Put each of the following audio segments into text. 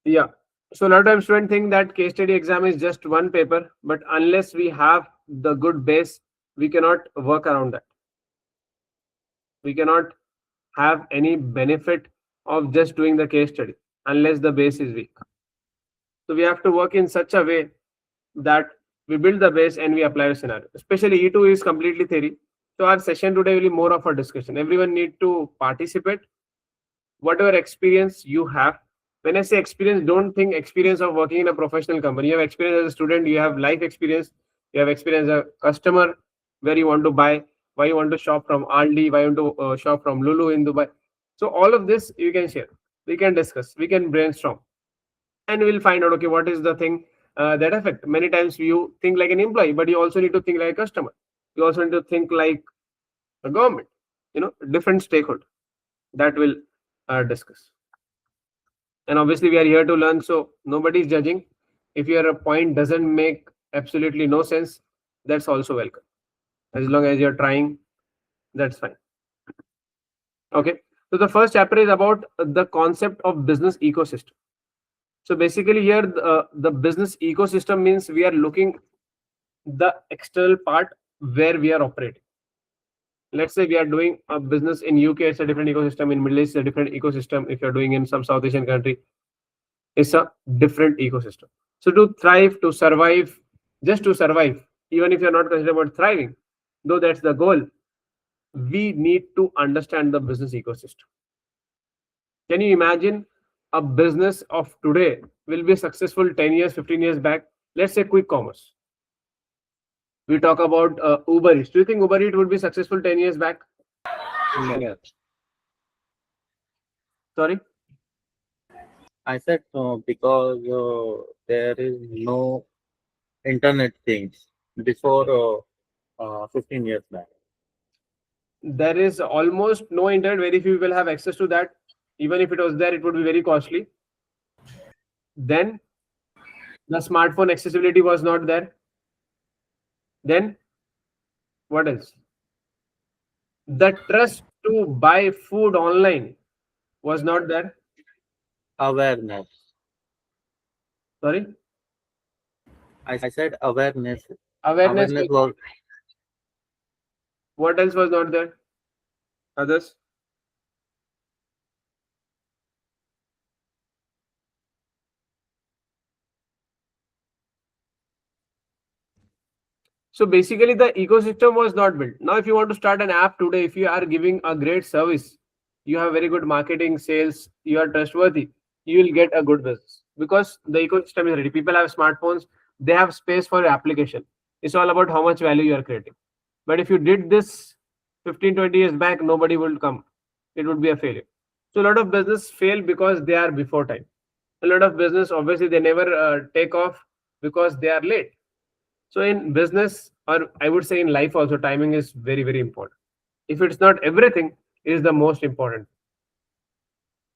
Yeah. So a lot of times students think that case study exam is just one paper, but unless we have the good base, we cannot work around that. We cannot have any benefit of just doing the case study unless the base is weak. So we have to work in such a way that we build the base and we apply a scenario. Especially E2 is completely theory. So our session today will be more of a discussion. Everyone need to participate. Whatever experience you have. When I say experience, don't think experience of working in a professional company. You have experience as a student, you have life experience, you have experience as a customer, where you want to buy, why you want to shop from Aldi, why you want to shop from Lulu in Dubai. So all of this you can share. We can discuss, we can brainstorm, and we'll find out, okay, what is the thing that affect. Many times you think like an employee, but you also need to think like a customer. You also need to think like a government, different stakeholder that will discuss. And obviously we are here to learn, so nobody is judging. If your point doesn't make absolutely no sense, that's also welcome. As long as you're trying, that's fine. Okay, so the first chapter is about the concept of business ecosystem. So basically here the business ecosystem means we are looking the external part where we are operating. Let's say we are doing a business in UK, it's a different ecosystem. In Middle East, it's a different ecosystem. If you're doing in some South Asian country, it's a different ecosystem. So to thrive, to survive, just to survive, even if you're not concerned about thriving, though that's the goal, we need to understand the business ecosystem. Can you imagine a business of today will be successful 10 years, 15 years back? Let's say quick commerce. We talk about Uber Eats. Do you think Uber Eats would be successful 10 years back? No. Sorry? I said no because there is no internet things before 15 years back. There is almost no internet. Very few people have access to that. Even if it was there, it would be very costly. Then the smartphone accessibility was not there. Then what else? The trust to buy food online was not there. Awareness. Sorry? I said awareness. Awareness Awareness was, was what else was not there? Others? So basically the ecosystem was not built. Now if you want to start an app today, if you are giving a great service, you have very good marketing, sales, you are trustworthy, you will get a good business because the ecosystem is ready. People have smartphones, they have space for your application. It's all about how much value you are creating. But if you did this 15, 20 years back, nobody will come. It would be a failure. So a lot of business fail because they are before time. A lot of business, obviously, they never take off because they are late. So in business, or I would say in life also, timing is very, very important. If it's not everything, it is the most important.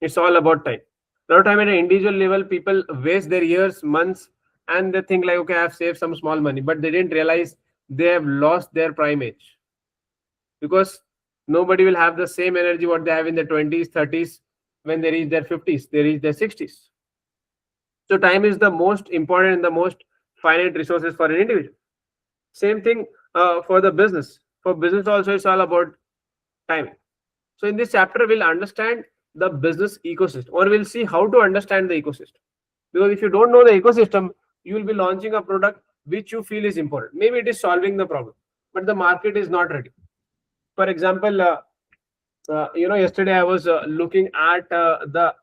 It's all about time. A lot of time at an individual level, people waste their years, months, and they think like, okay, I have saved some small money, but they didn't realize they have lost their prime age because nobody will have the same energy what they have in their 20s, 30s when they reach their 50s, they reach their 60s. So time is the most important and the most finite resources for an individual. Same thing for the business. For business also, it's all about timing. So in this chapter, we'll understand the business ecosystem, or we'll see how to understand the ecosystem. Because if you don't know the ecosystem, you will be launching a product which you feel is important. Maybe it is solving the problem, but the market is not ready. For example, yesterday I was looking at the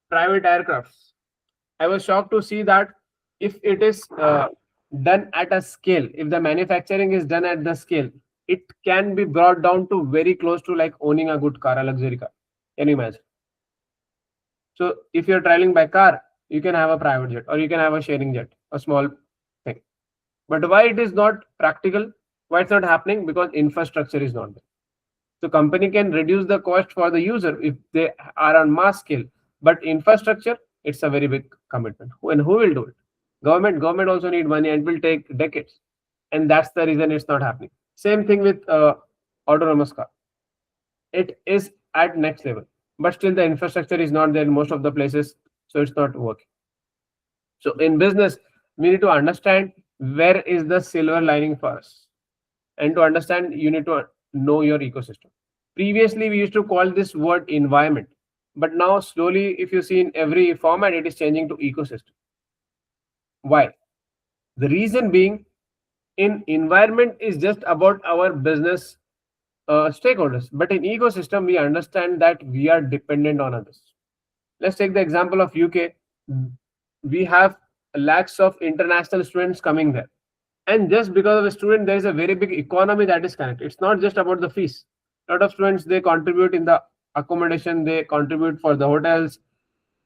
private aircrafts. I was shocked to see that if it is done at a scale, if the manufacturing is done at the scale, it can be brought down to very close to like owning a good car, a luxury car. Can you imagine? So if you're traveling by car, you can have a private jet or you can have a sharing jet, a small thing. But why it is not practical? Why it's not happening? Because infrastructure is not there. So company can reduce the cost for the user if they are on mass scale, but infrastructure, it's a very big commitment. And who will do it? Government also need money and will take decades, and that's the reason it's not happening. Same thing with autonomous car. It is at next level, but still the infrastructure is not there in most of the places, so it's not working. So in business, we need to understand where is the silver lining for us. And to understand, you need to know your ecosystem. Previously, we used to call this word environment, but now slowly, if you see in every format, it is changing to ecosystem. Why? The reason being, in environment is just about our business stakeholders, but in ecosystem, we understand that we are dependent on others. Let's take the example of UK. We have lakhs of international students coming there, and just because of a student, there is a very big economy that is connected. It's not just about the fees. A lot of students, they contribute in the accommodation, they contribute for the hotels,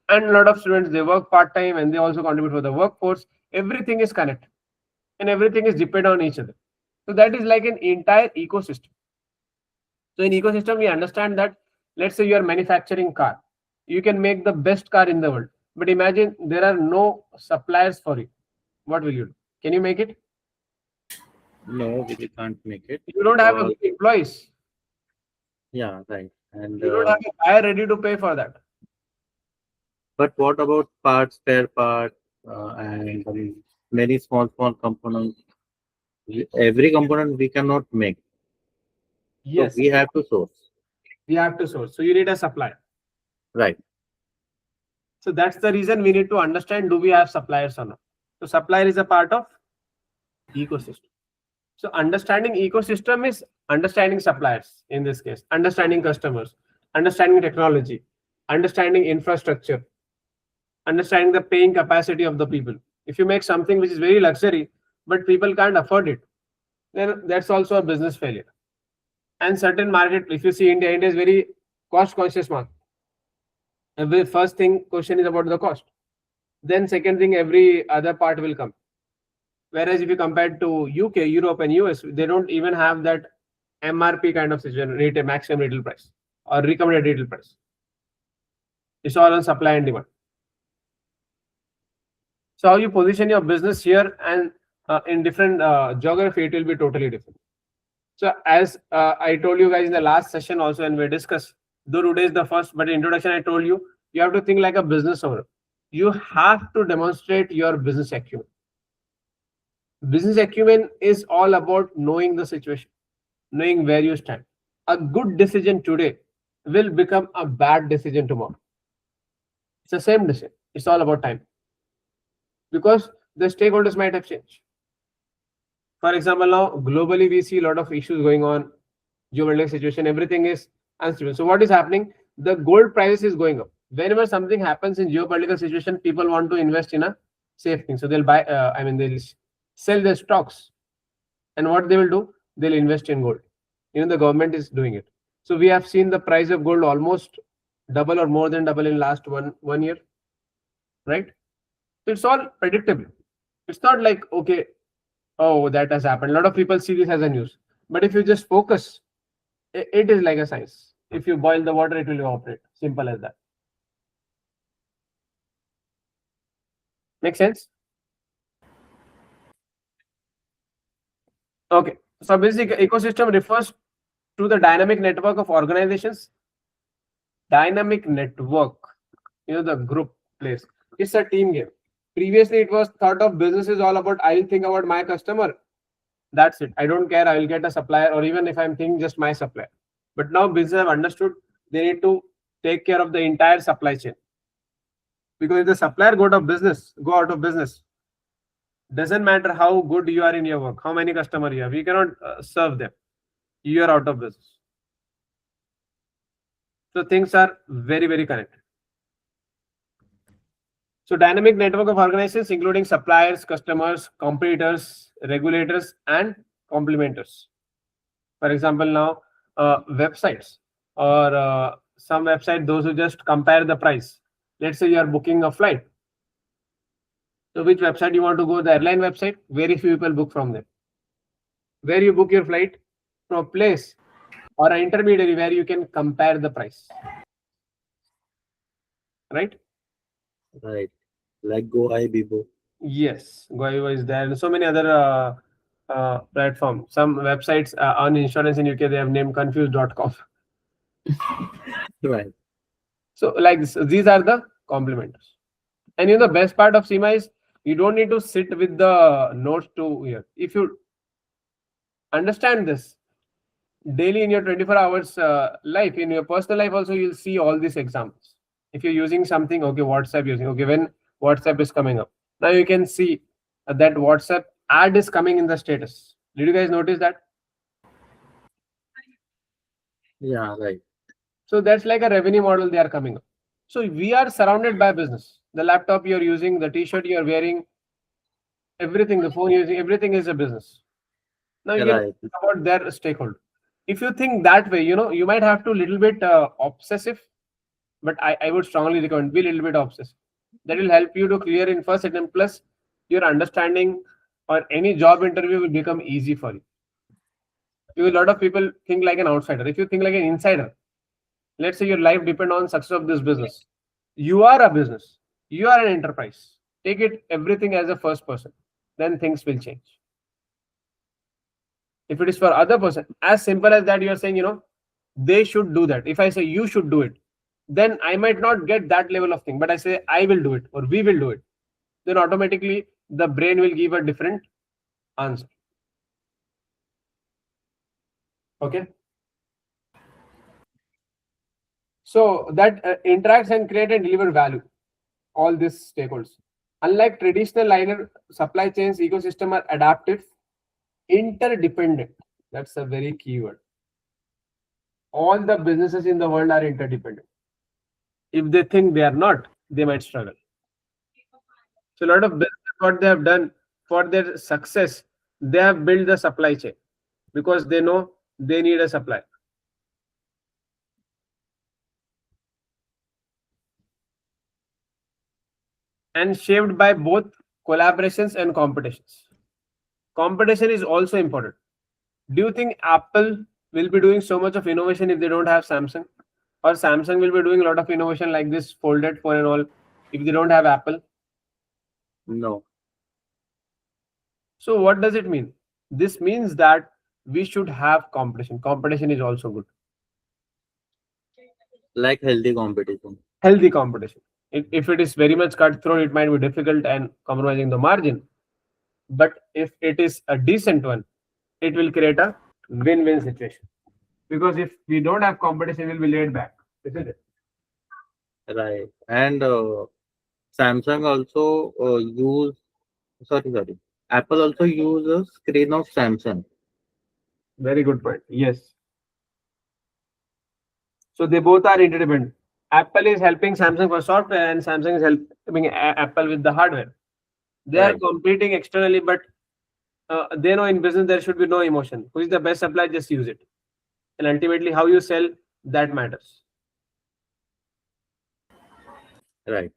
and a lot of students, they work part-time and they also contribute for the workforce. Everything is connected and everything is dependent on each other. So that is like an entire ecosystem. So in ecosystem, we understand that, let's say you are manufacturing car, you can make the best car in the world, but imagine there are no suppliers for it. What will you do? Can you make it? No, we can't make it You don't have a because good employees. yeah, right. And You don't have a buyer ready to pay for that. but what about parts, spare part, and many small components? Every component we cannot make, so Yes, we have to source. we have to source. So you need a supplier. Right. So that's the reason we need to understand, do we have suppliers or not. So supplier is a part of ecosystem. So understanding ecosystem is understanding suppliers in this case, understanding customers, understanding technology, understanding infrastructure, understanding the paying capacity of the people. If you make something which is very luxury, but people can't afford it, then that's also a business failure. And certain market, if you see India, India is very cost conscious market. Every first thing question is about the cost. Then second thing, every other part will come. Whereas if you compare to UK, Europe, and US, they don't even have that MRP kind of situation, retail maximum retail price or recommended retail price. It's all on supply and demand. So how you position your business here and in different geography, it will be totally different. So as I told you guys in the last session also, and we discussed, though today is the first, but in introduction I told you, you have to think like a business owner. You have to demonstrate your business acumen. Business acumen is all about knowing the situation, knowing where you stand. A good decision today will become a bad decision tomorrow. It's the same decision. It's all about time because the stakeholders might have changed. For example, now globally we see a lot of issues going on, geopolitical situation, everything is unstable. So what is happening? The gold price is going up. Whenever something happens in geopolitical situation, people want to invest in a safe thing. So they'll buy. They'll sell their stocks, and what they will do? They'll invest in gold. Even the government is doing it. So we have seen the price of gold almost double or more than double in last one year, right? So it's all predictable. It's not like, okay, oh, that has happened. A lot of people see this as a news, but if you just focus, it is like a science. If you boil the water, it will evaporate. Simple as that. Make sense? Okay. So basic ecosystem refers to the dynamic network of organizations. Dynamic network, the group plays. It's a team game. Previously, it was thought of business is all about, I'll think about my customer. That's it. I don't care. I will get a supplier, or even if I'm thinking just my supplier. But now business have understood they need to take care of the entire supply chain. Because if the supplier go out of business, doesn't matter how good you are in your work, how many customers you have, you cannot serve them. You are out of business. So things are very, very connected. So dynamic network of organizations, including suppliers, customers, competitors, regulators, and complementers. For example, now websites or some website, those who just compare the price. Let's say you are booking a flight. So which website you want to go? The airline website. Very few people book from there. Where you book your flight? From a place or an intermediary where you can compare the price. Right? Right. Like Go Bibo. Yes, Goiva is there. And so many other platforms. Some websites on insurance in UK, they have named confused.com. Right. So like this, these are the complementers. And the best part of CIMA is You don't need to sit with the notes to here. If you understand this daily in your 24 hours life, in your personal life also, you'll see all these examples. If you're using something, okay, WhatsApp using, okay, when WhatsApp is coming up, now you can see that WhatsApp ad is coming in the status. Did you guys notice that? Yeah, right. So that's like a revenue model they are coming up. So we are surrounded by business. The laptop you're using, the t-shirt you're wearing, everything, the phone you're using, everything is a business. Now you can Right. think about their stakeholder. If you think that way, you might have to little bit obsessive, but I would strongly recommend be a little bit obsessive. That will help you to clear in first attempt. Plus, your understanding or any job interview will become easy for you. Because a lot of people think like an outsider. If you think like an insider, let's say your life depend on success of this business. You are a business. You are an enterprise. Take it everything as a first person. Then things will change. If it is for other person, as simple as that, you are saying, they should do that. If I say you should do it, then I might not get that level of thing, but I say I will do it or we will do it, then automatically the brain will give a different answer. Okay. So that interacts and create and deliver value, all these stakeholders. Unlike traditional liner supply chains, ecosystem are adaptive, interdependent. That's a very key word. All the businesses in the world are interdependent. If they think they are not, they might struggle. So a lot of business, what they have done for their success, they have built the supply chain because they know they need a supply. And shaped by both collaborations and competitions. Competition is also important. Do you think Apple will be doing so much of innovation if they don't have Samsung? Or Samsung will be doing a lot of innovation like this folded phone and all if they don't have Apple? No. So what does it mean? This means that we should have competition. Competition is also good. Like healthy competition. Healthy competition. If it is very much cutthroat, it might be difficult and compromising the margin. But if it is a decent one, it will create a win-win situation. Because if we don't have competition, we'll be laid back, isn't it? Right. And Samsung also sorry. Apple also use a screen of Samsung. Very good point. Yes. So they both are interdependent. Apple is helping Samsung for software, and Samsung is helping Apple with the hardware. They are Right. competing externally, but they know in business there should be no emotion. Who is the best supplier? Just use it. And ultimately, how you sell, that matters. Right.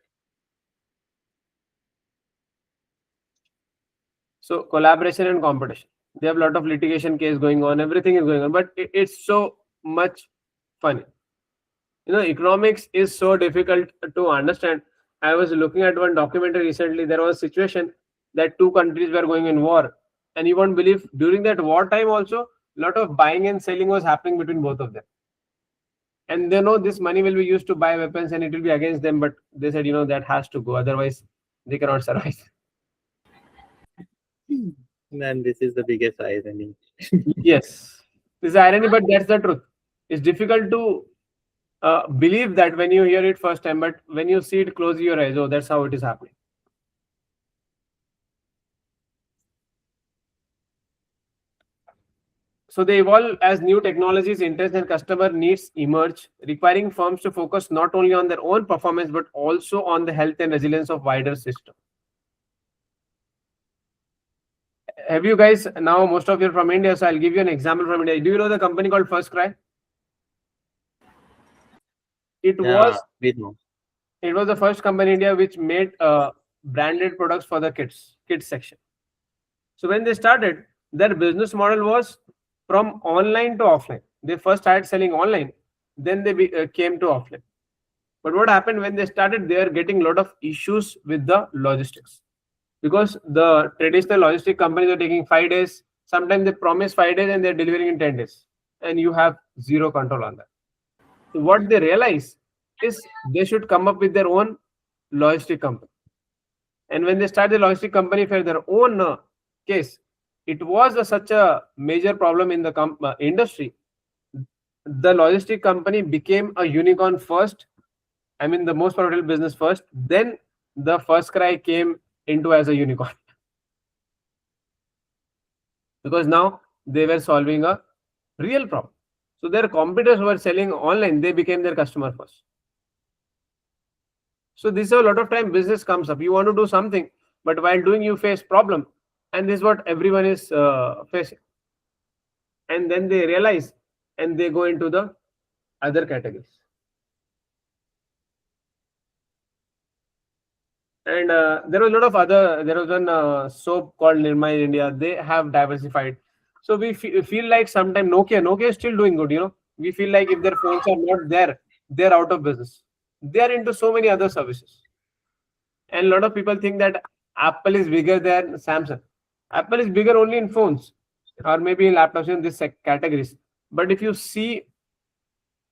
So collaboration and competition. They have a lot of litigation case going on. Everything is going on, but it's so much funny. Economics is so difficult to understand. I was looking at one documentary recently. There was a situation that two countries were going in war, and you won't believe during that war time also, a lot of buying and selling was happening between both of them. And they know this money will be used to buy weapons and it will be against them, but they said, that has to go, otherwise they cannot survive. And this is the biggest irony. Yes, this is irony, but that's the truth. It's difficult to believe that when you hear it first time, but when you see it, close your eyes. Oh, that's how it is happening. So they evolve as new technologies, interest, and customer needs emerge, requiring firms to focus not only on their own performance but also on the health and resilience of wider system. Have you guys, now most of you are from India, so I'll give you an example from India. Do you know the company called First Cry? It Yeah, was we know. it was the first company in India which made branded products for the kids section. So when they started, their business model was from online to offline. They first started selling online, then they came to offline. But what happened when they started, they are getting a lot of issues with the logistics because the traditional logistic companies are taking 5 days. Sometimes they promise 5 days and they're delivering in 10 days, and you have zero control on that. So what they realize is they should come up with their own logistic company. And when they start the logistic company for their own case, it was such a major problem in the industry. The logistic company became a unicorn first. I mean, the most profitable business first. Then the first cry came into as a unicorn because now they were solving a real problem. So their competitors who were selling online, they became their customer first. So this is a lot of time business comes up. You want to do something, but while doing you face problem, and this is what everyone is facing. And then they realize and they go into the other categories. And there was a lot of other. There was one soap called Nirma in India. They have diversified. So we feel like sometimes Nokia is still doing good. We feel like if their phones are not there, they're out of business. They are into so many other services. And a lot of people think that Apple is bigger than Samsung. Apple is bigger only in phones or maybe in laptops in these categories. But if you see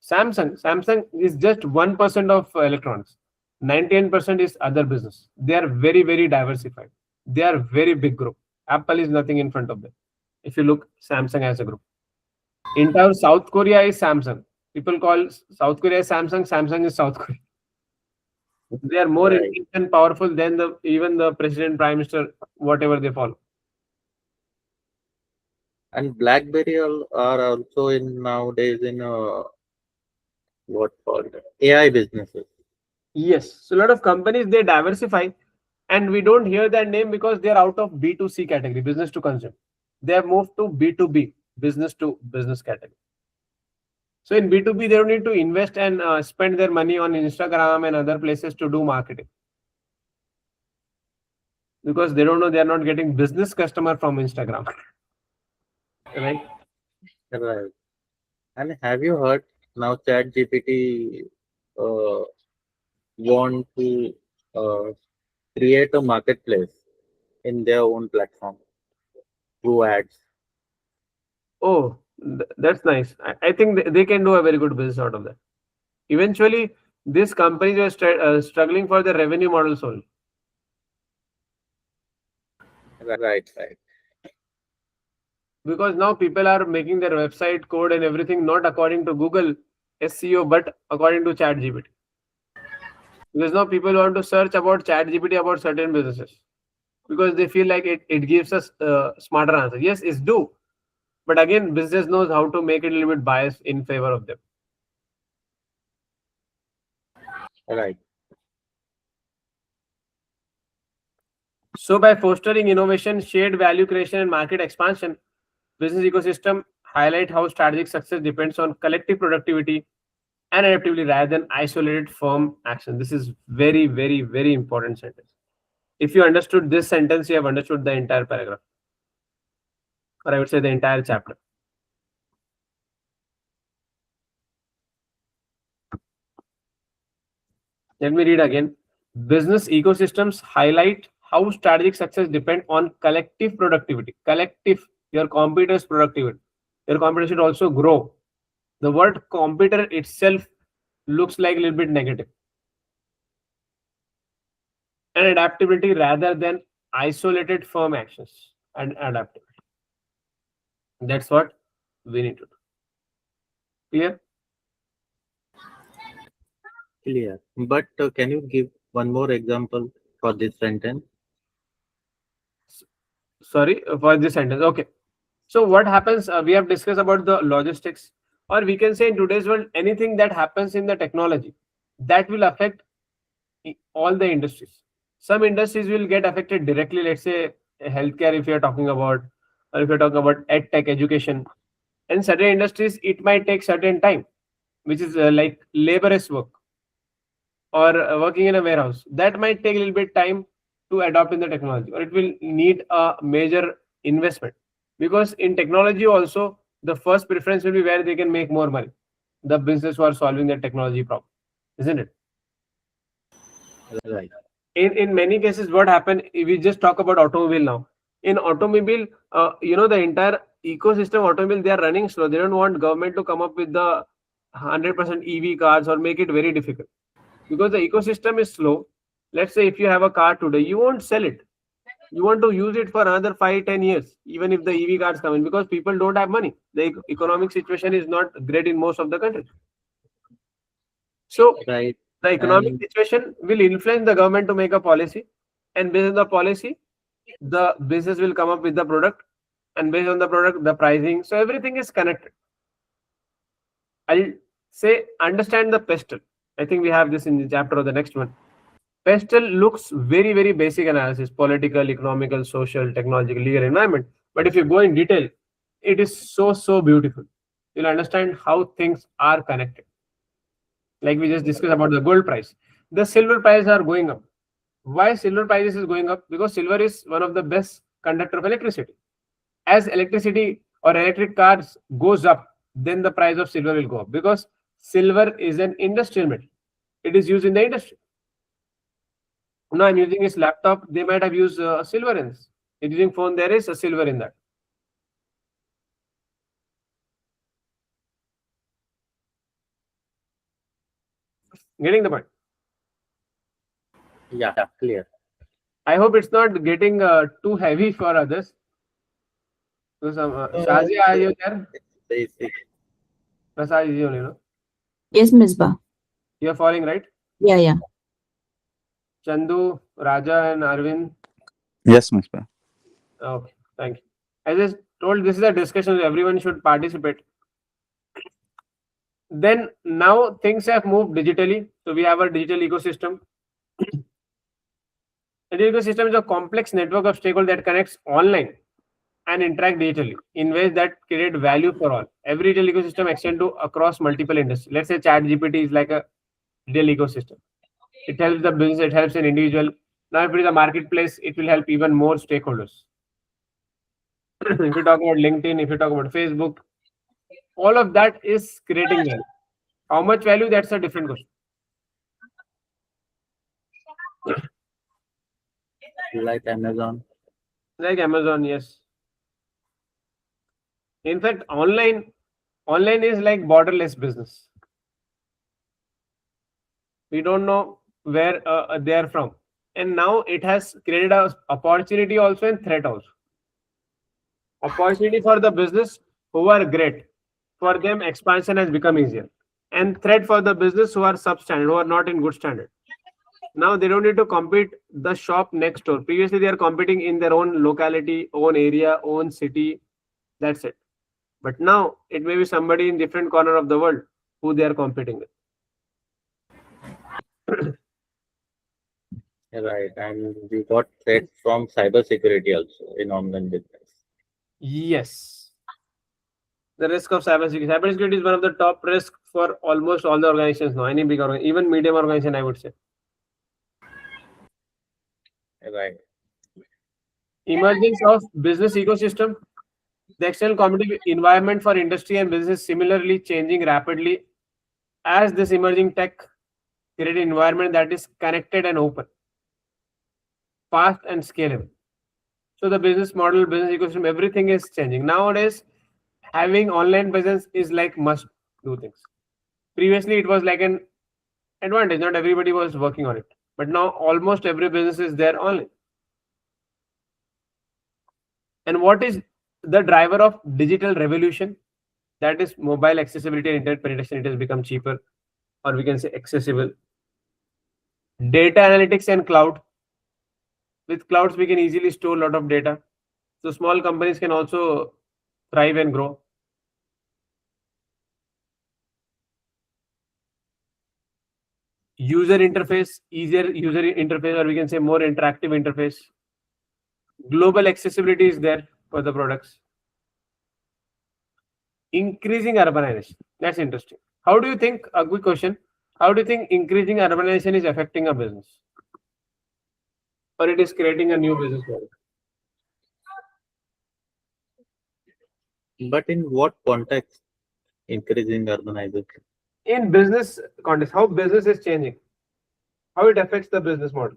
Samsung is just 1% of electronics. 99% is other business. They are very, very diversified. They are very big group. Apple is nothing in front of them. If you look Samsung as a group. Entire South Korea is Samsung. People call South Korea Samsung. Samsung is South Korea. They are more Right. and powerful than even the president, prime minister, whatever they follow. And BlackBerry are also in nowadays in what called AI businesses. Yes. So a lot of companies they diversify, and we don't hear that name because they are out of B2C category, business to consumer. They have moved to B2B, business to business category. So in B2B, they don't need to invest and spend their money on Instagram and other places to do marketing because they don't know they are not getting business customer from Instagram, right? Right. And have you heard now ChatGPT uh, want to uh, create a marketplace in their own platform through ads? Oh, that's nice. I think they can do a very good business out of that. Eventually, these companies are struggling for the revenue models only Right, right, because now people are making their website code and everything not according to Google SEO but according to ChatGPT. Because now people want to search about ChatGPT about certain businesses because they feel like it gives us smarter answer. Yes, it's do, but again, business knows how to make it a little bit biased in favor of them. right. So by fostering innovation, shared value creation, and market expansion, business ecosystem highlight how strategic success depends on collective productivity and adaptability rather than isolated firm action. This is very, very, very important sentence. If you understood this sentence, you have understood the entire paragraph, or I would say the entire chapter. Let me read again. Business ecosystems highlight how strategic success depend on collective productivity. Collective, your competitors' productivity. Your competitor should also grow. The word competitor itself looks like a little bit negative. And adaptability rather than isolated firm actions and adaptability. That's what we need to do. Clear? Clear. But can you give one more example for this sentence? Sorry for this sentence. Okay. So what happens? We have discussed about the logistics, or we can say in today's world, anything that happens in the technology that will affect all the industries. Some industries will get affected directly. Let's say healthcare, if you're talking about, or if you're talking about ed tech education. In certain industries, it might take certain time, which is like laborious work or working in a warehouse. That might take a little bit time to adopt in the technology, or it will need a major investment because in technology also the first preference will be where they can make more money, the business who are solving the technology problem, isn't it? Right, In many cases what happened, if we just talk about automobile now, in automobile, the entire ecosystem automobile, they are running slow. They don't want government to come up with the 100% EV cars or make it very difficult because the ecosystem is slow. Let's say if you have a car today, you won't sell it. You want to use it for another 5, 10 years, even if the EV cars come in, because people don't have money. The economic situation is not great in most of the countries. So right? the economic And situation will influence the government to make a policy, and based on the policy, the business will come up with the product, and based on the product, the pricing. So everything is connected. I'll say understand the PESTEL. I think we have this in the chapter or the next one. PESTEL looks very, very basic analysis: political, economical, social, technological, legal, environment. But if you go in detail, it is so, so beautiful. You'll understand how things are connected. Like we just discussed about the gold price. The silver prices are going up. Why silver prices is going up? Because silver is one of the best conductor of electricity. As electricity or electric cars goes up, then the price of silver will go up, because silver is an industrial metal. It is used in the industry. Now I'm using this laptop, they might have used silver in this. If using phone, there is a silver in that. Getting the point? yeah, clear. I hope it's not getting too heavy for others. So Shazia, are you there? It's basic. Prasad is only, no? Yes, Misbah. You're following, right? Yeah, yeah. Chandu, Raja, and Arvind. Yes, Mr. Okay, thank you. As I told, this is a discussion. Everyone should participate. Then now things have moved digitally. So we have a digital ecosystem. A digital ecosystem is a complex network of stakeholders that connects online and interact digitally in ways that create value for all. Every digital ecosystem extends to across multiple industries. Let's say Chat GPT is like a digital ecosystem. It helps the business, it helps an individual. Now, if it is a marketplace, it will help even more stakeholders. If you talk about LinkedIn, if you talk about Facebook, all of that is creating value. How much value? That's a different question. Like Amazon. Like Amazon, yes. In fact, online is like borderless business. We don't know where they are from, and now it has created a opportunity also and threat also. Opportunity for the business who are great, for them expansion has become easier, and threat for the business who are substandard, who are not in good standard. Now they don't need to compete the shop next door. Previously they are competing in their own locality, own area, own city. That's it. But now it may be somebody in different corner of the world who they are competing with. Right. And we got threats from cybersecurity also in online business. Yes. The risk of cybersecurity. Cybersecurity is one of the top risks for almost all the organizations now. Any big organization, even medium organization, I would say. Right. Emergence of business ecosystem. The external competitive environment for industry and business similarly changing rapidly as this emerging tech create an environment that is connected and open, fast and scalable. So the business model, business ecosystem, everything is changing. Nowadays, having online presence is like must do things. Previously, it was like an advantage. Not everybody was working on it. But now almost every business is there online. And what is the driver of digital revolution? That is mobile accessibility and internet penetration. It has become cheaper, or we can say accessible. Data analytics and cloud. With clouds, we can easily store a lot of data. So small companies can also thrive and grow. User interface, easier user interface, or we can say more interactive interface. Global accessibility is there for the products. Increasing urbanization. That's interesting. How do you think, a quick question, how do you think increasing urbanization is affecting a business? Or it is creating a new business model? But in what context increasing urbanization? In business context, how business is changing, how it affects the business model.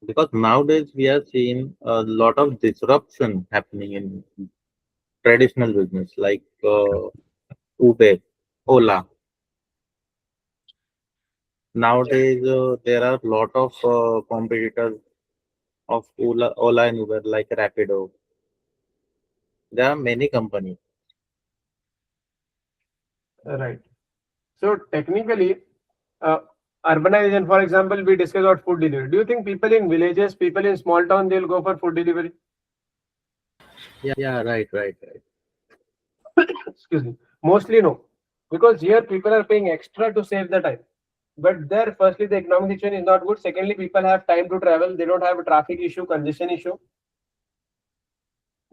Because nowadays we are seeing a lot of disruption happening in traditional business like Uber, Ola. Nowadays, there are a lot of competitors of Ola and Uber, like Rapido. There are many companies. Right. So technically, uh, urbanization, for example, we discussed about food delivery. Do you think people in villages, people in small town, they'll go for food delivery? Yeah, right. Excuse me. Mostly no, because here people are paying extra to save the time. But there, firstly, the economic situation is not good. Secondly, people have time to travel. They don't have a traffic issue, congestion issue.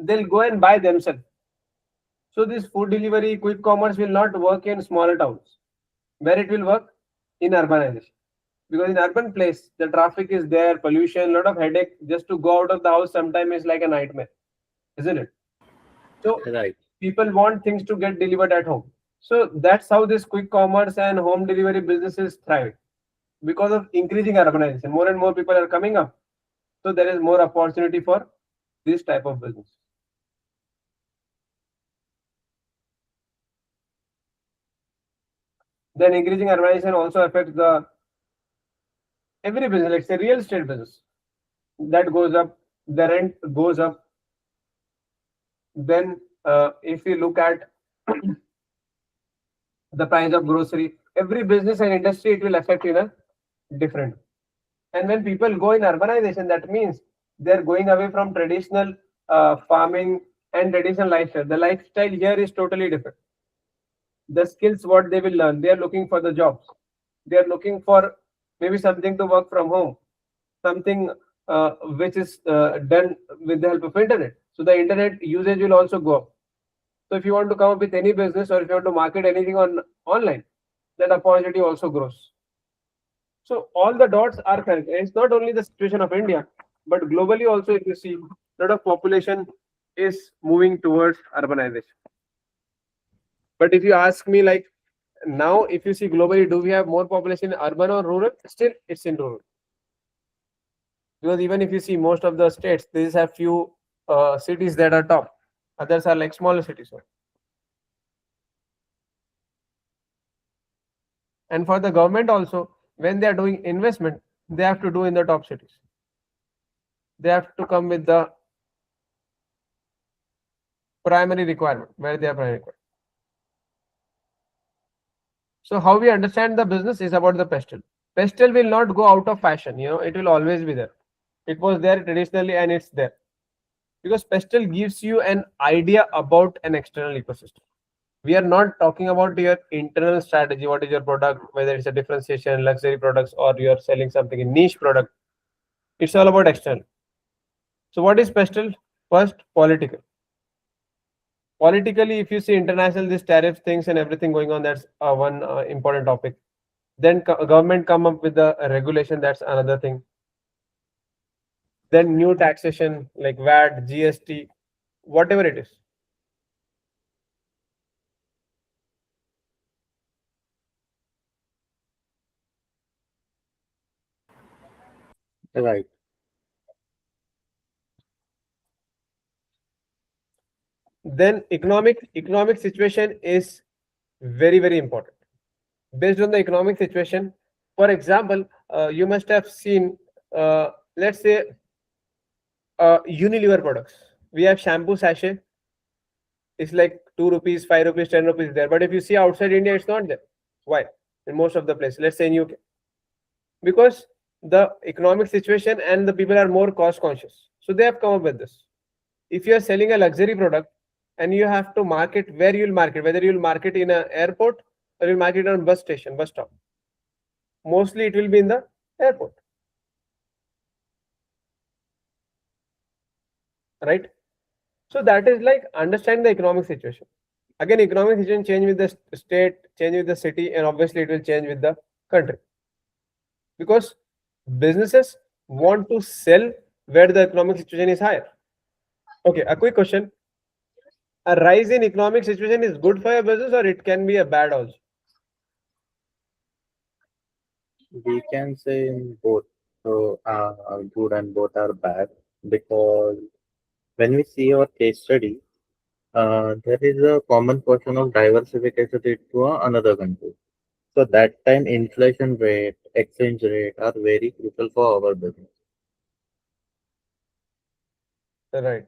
They'll go and buy themselves. So this food delivery, quick commerce will not work in smaller towns. Where it will work? In urbanization. Because in urban place, the traffic is there, pollution, lot of headache. Just to go out of the house sometimes is like a nightmare, isn't it? So Right. people want things to get delivered at home. So that's how this quick commerce and home delivery business is thriving because of increasing urbanization. More and more people are coming up. So there is more opportunity for this type of business. Then increasing urbanization also affects the every business, like say real estate business. That goes up, the rent goes up. Then if you look at the price of grocery, every business and industry it will affect in a different. And when people go in urbanization, that means they're going away from traditional farming and traditional lifestyle. The lifestyle here is totally different. The skills what they will learn, they are looking for the jobs. They are looking for maybe something to work from home, something which is done with the help of internet. So the internet usage will also go up. So if you want to come up with any business or if you want to market anything on online, that opportunity also grows. So all the dots are correct. And it's not only the situation of India, but globally also, if you see, a lot of population is moving towards urbanization. But if you ask me, like now, if you see globally, do we have more population in urban or rural? Still, it's in rural. Because even if you see most of the states, these have few cities that are top. Others are like smaller cities. And for the government also, when they are doing investment, they have to do in the top cities. They have to come with the primary requirement where they are primary requirement. So how we understand the business is about the pestle. Pestle will not go out of fashion. It will always be there. It was there traditionally and it's there because pestle gives you an idea about an external ecosystem. We are not talking about your internal strategy. What is your product? Whether it's a differentiation, luxury products, or you are selling something in niche product. It's all about external. So what is pestle? First, political. Politically, if you see international, these tariff things and everything going on, that's one important topic. Then government come up with the regulation, that's another thing. Then new taxation like VAT, GST, whatever it is. Right. Then economic situation is very important. Based on the economic situation, for example, you must have seen, let's say, Unilever products. We have shampoo sachet. It's like 2 rupees, 5 rupees, 10 rupees there. But if you see outside India, it's not there. Why? In most of the places, let's say in UK, because the economic situation and the people are more cost conscious. So they have come up with this. If you are selling a luxury product and you have to market, where you'll market, whether you'll market in an airport or you'll market on bus station, bus stop. Mostly it will be in the airport. Right? So that is like understand the economic situation. Again, economic situation change with the state, change with the city, and obviously it will change with the country. Because businesses want to sell where the economic situation is higher. Okay, a quick question. A rise in economic situation is good for your business or it can be a bad also? We can say in both. So good and both are bad because when we see our case study, there is a common portion of diversification to another country. So that time inflation rate, exchange rate are very crucial for our business. Right.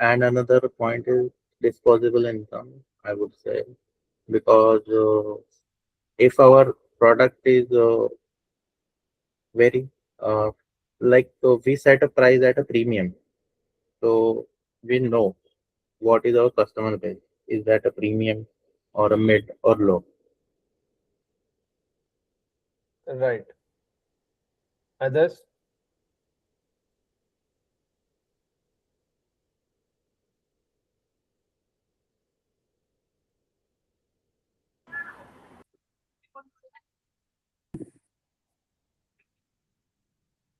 And another point is disposable income, I would say, because if our product is very we set a price at a premium, so we know what is our customer base. Is that a premium or a mid or low? Right. Others?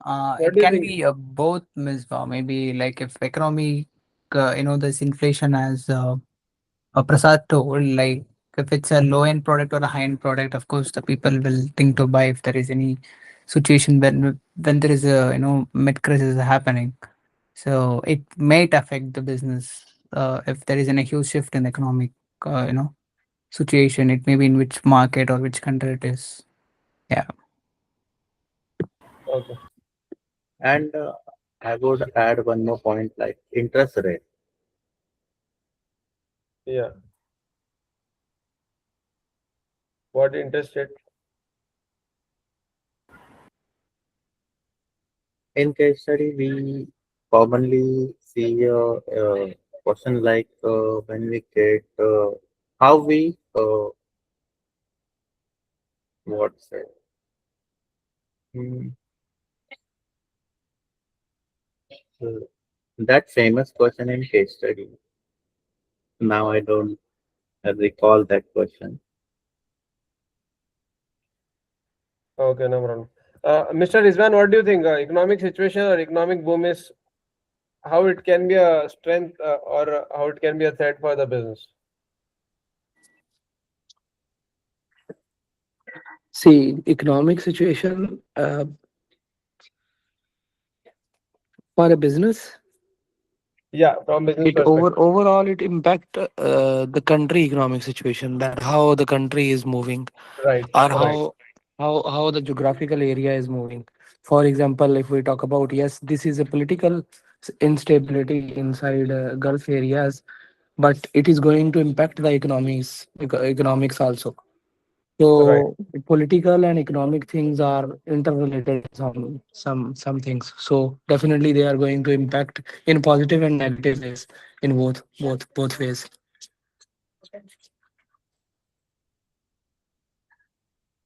What It do you can think? be both, Ms. Wow. Maybe like if economy, this inflation as Prasad told, like if it's a low end product or a high end product, of course the people will think to buy if there is any situation when there is a mid crisis happening. So it might affect the business if there is a huge shift in economic, situation. It may be in which market or which country it is. Yeah. Okay. And I would add one more point like interest rate. Yeah. What interest rate? In case study, we commonly see a question like when we get how we what say hmm, uh, that famous question in case study. Now I don't recall that question. Okay, no problem. Mr. Rizwan, what do you think? Economic situation or economic boom is how it can be a strength or how it can be a threat for the business? See, economic situation for a business, Yeah, from business it perspective. overall it impact the country economic situation, that how the country is moving, Right, or right, how the geographical area is moving. For example, if we talk about, yes, this is a political instability inside Gulf areas, but it is going to impact the economics also. right, So political and economic things are interrelated in some things. So definitely they are going to impact in positive and negative ways in both ways.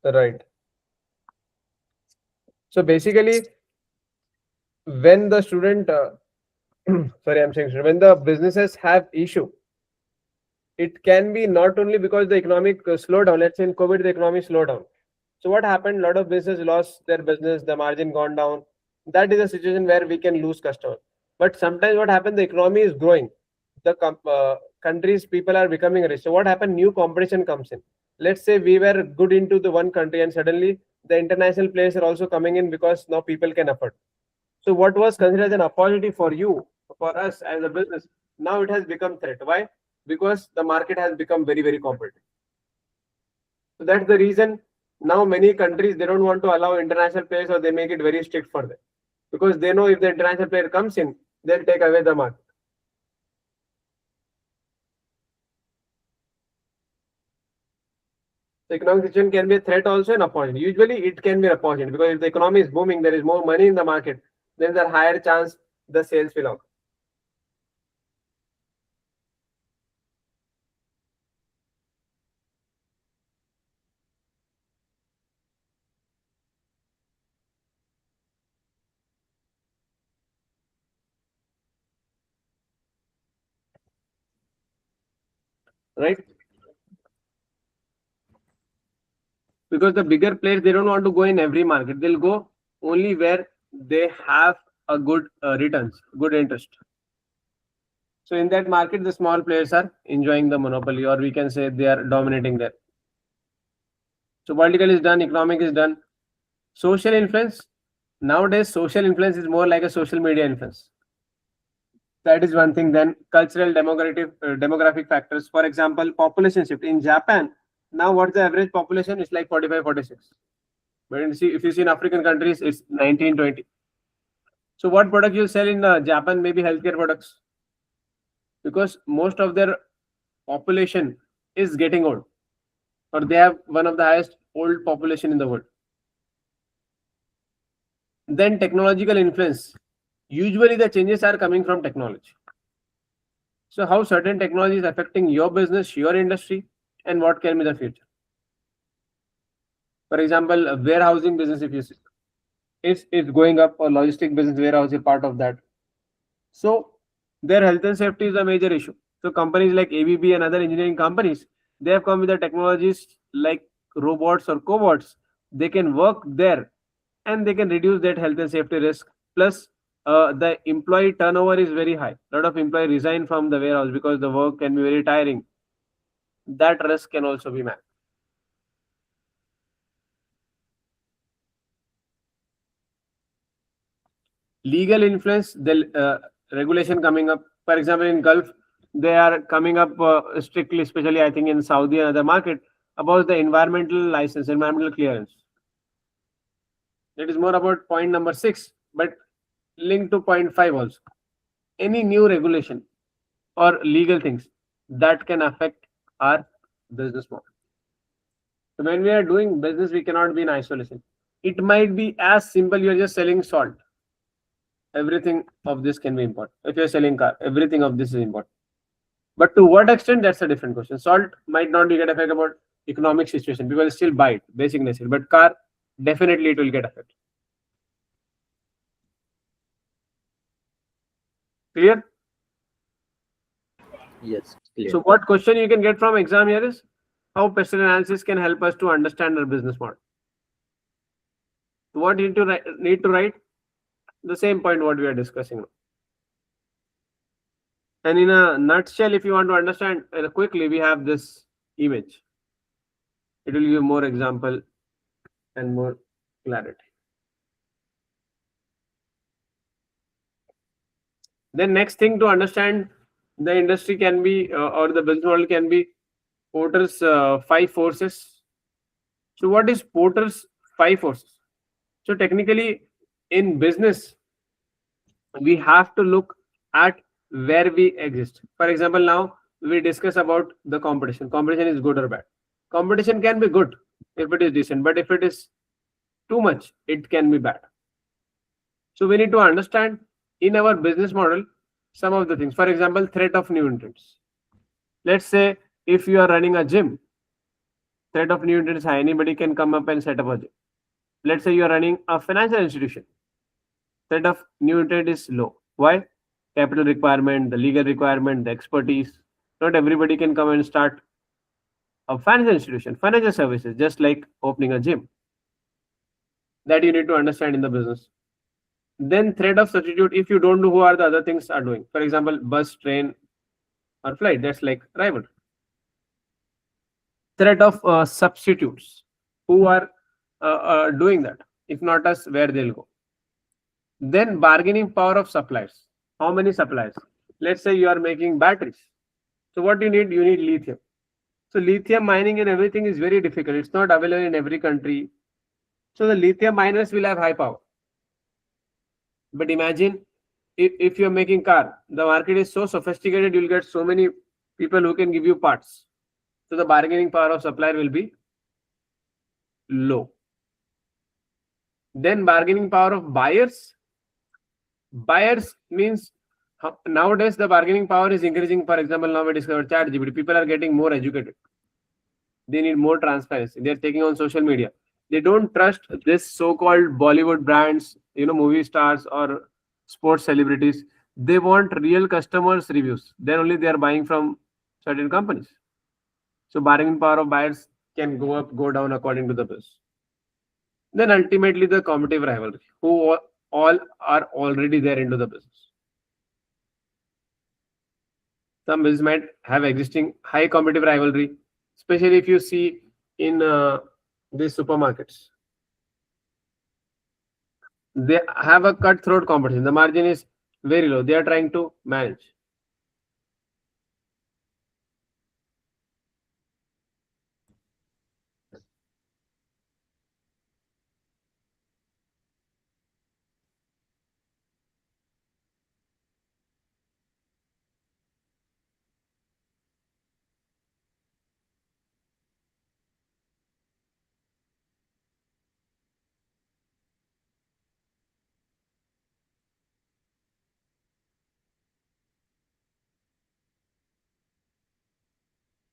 right. So basically, when the student, sorry, I'm saying student, when the businesses have issue, it can be not only because the economic slowdown. Let's say in COVID, the economy slowed down. So what happened? A lot of businesses lost their business, the margin gone down. That is a situation where we can lose customers. But sometimes what happened? The economy is growing. The countries, people are becoming rich. So what happened? New competition comes in. Let's say we were good into the one country, and suddenly the international players are also coming in because now people can afford. So what was considered as an opportunity for you, for us as a business, now it has become threat. Why? Because the market has become very, very competitive. So that's the reason now many countries they don't want to allow international players or they make it very strict for them. Because they know if the international player comes in, they'll take away the market. The economic situation can be a threat also and opportunity. Usually it can be an opportunity because if the economy is booming, there is more money in the market, then there's a higher chance the sales will occur. Right? Because the bigger players they don't want to go in every market. They'll go only where they have a good returns, good interest. So in that market, the small players are enjoying the monopoly, or we can say they are dominating there. So political is done, economic is done. Social influence. Nowadays, social influence is more like a social media influence. That is one thing. Then cultural demographic factors. For example, population shift in Japan. Now, what's the average population? It's like 45, 46. But if you see in African countries, it's 19, 20. So what product you sell in Japan? Maybe healthcare products, because most of their population is getting old, or they have one of the highest old population in the world. Then technological influence. Usually the changes are coming from technology. So how certain technology is affecting your business, your industry, and what can be the future. For example, a warehousing business, if you see, it's going up, or logistic business, warehouse is part of that. So their health and safety is a major issue. So companies like ABB and other engineering companies, they have come with the technologies like robots or cobots. They can work there and they can reduce that health and safety risk. Plus, the employee turnover is very high. A lot of employees resign from the warehouse because the work can be very tiring. That risk can also be managed. Legal influence, the regulation coming up. For example, in Gulf, they are coming up strictly, especially I think in Saudi and other market, about the environmental license, environmental clearance. It is more about point number 6, but linked to point 5 also. Any new regulation or legal things that can affect our business model. So when we are doing business, we cannot be in isolation. It might be as simple, you are just selling salt. Everything of this can be important. If you're selling car, everything of this is important. But to what extent, that's a different question. Salt might not be get affected about economic situation. People still buy it, basic necessity. But car, definitely it will get affected. Clear? Yes, clear. So what question you can get from exam here is how PESTEL analysis can help us to understand our business model. What you need to write the same point what we are discussing now. And in a nutshell, if you want to understand quickly, we have this image. It will give more example and more clarity. Then next thing to understand the industry can be or the business model can be Porter's 5 forces. So what is Porter's 5 forces? So technically in business, we have to look at where we exist. For example, now we discuss about the competition. Competition is good or bad. Competition can be good if it is decent, but if it is too much, it can be bad. So we need to understand in our business model some of the things. For example, threat of new entrants. Let's say if you are running a gym, threat of new entrants is high. Anybody can come up and set up a gym. Let's say you are running a financial institution. Threat of new entrant is low. Why? Capital requirement, the legal requirement, the expertise. Not everybody can come and start a financial institution, financial services, just like opening a gym. That you need to understand in the business. Then threat of substitute, if you don't know who are the other things are doing. For example, bus, train, or flight, that's like rival. Threat of substitutes, who are doing that. If not us, where they'll go. Then bargaining power of suppliers. How many suppliers? Let's say you are making batteries. So what you need lithium. So lithium mining and everything is very difficult. It's not available in every country. So the lithium miners will have high power. But imagine if you're making car, the market is so sophisticated, you'll get so many people who can give you parts. So the bargaining power of supplier will be low. Then bargaining power of buyers. Buyers means nowadays the bargaining power is increasing. For example, now we discovered ChatGPT. People are getting more educated. They need more transparency. They're taking on social media. They don't trust this so-called Bollywood brands, movie stars or sports celebrities. They want real customers' reviews. Then only they are buying from certain companies. So bargaining power of buyers can go up, go down according to the business. Then ultimately the competitive rivalry, who all are already there into the business. Some business might have existing high competitive rivalry, especially if you see in these supermarkets. They have a cutthroat competition. The margin is Very low. They are trying to manage.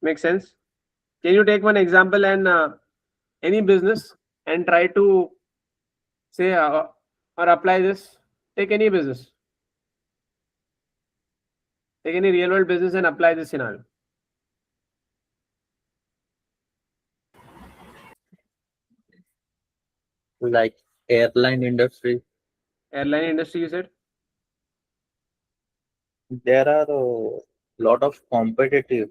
Make sense? Can you take one example and any business and try to say or apply this? Take any business. Take any real world business and apply this scenario. Like airline industry, Airline industry, you said? there are a lot of competitive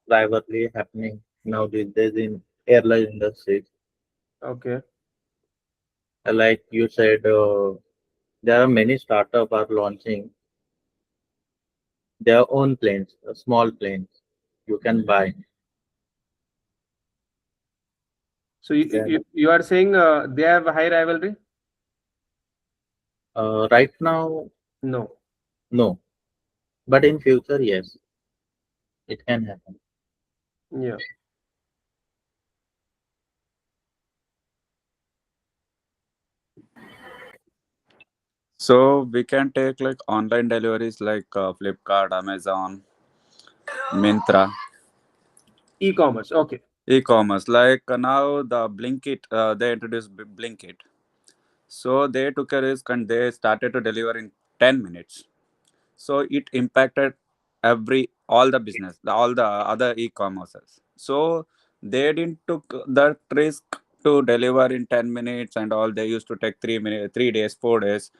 rivalry happening now these days in airline industry. Okay. Like you said, there are many startup are launching their own planes, small planes you can buy. So Then, you are saying they have a high rivalry? right now, No. no, but in future, yes, it can happen. Yeah. So we can take like online deliveries like Flipkart, Amazon, Myntra, E-commerce. Okay. e-commerce. Like now the Blinkit, they introduced Blinkit. So they took a risk and they started to deliver in 10 minutes. So it impacted all the business, all the other e-commerces. So they didn't took that risk to deliver in 10 minutes and all. They used to take 3 minutes, 3 days, 4 days,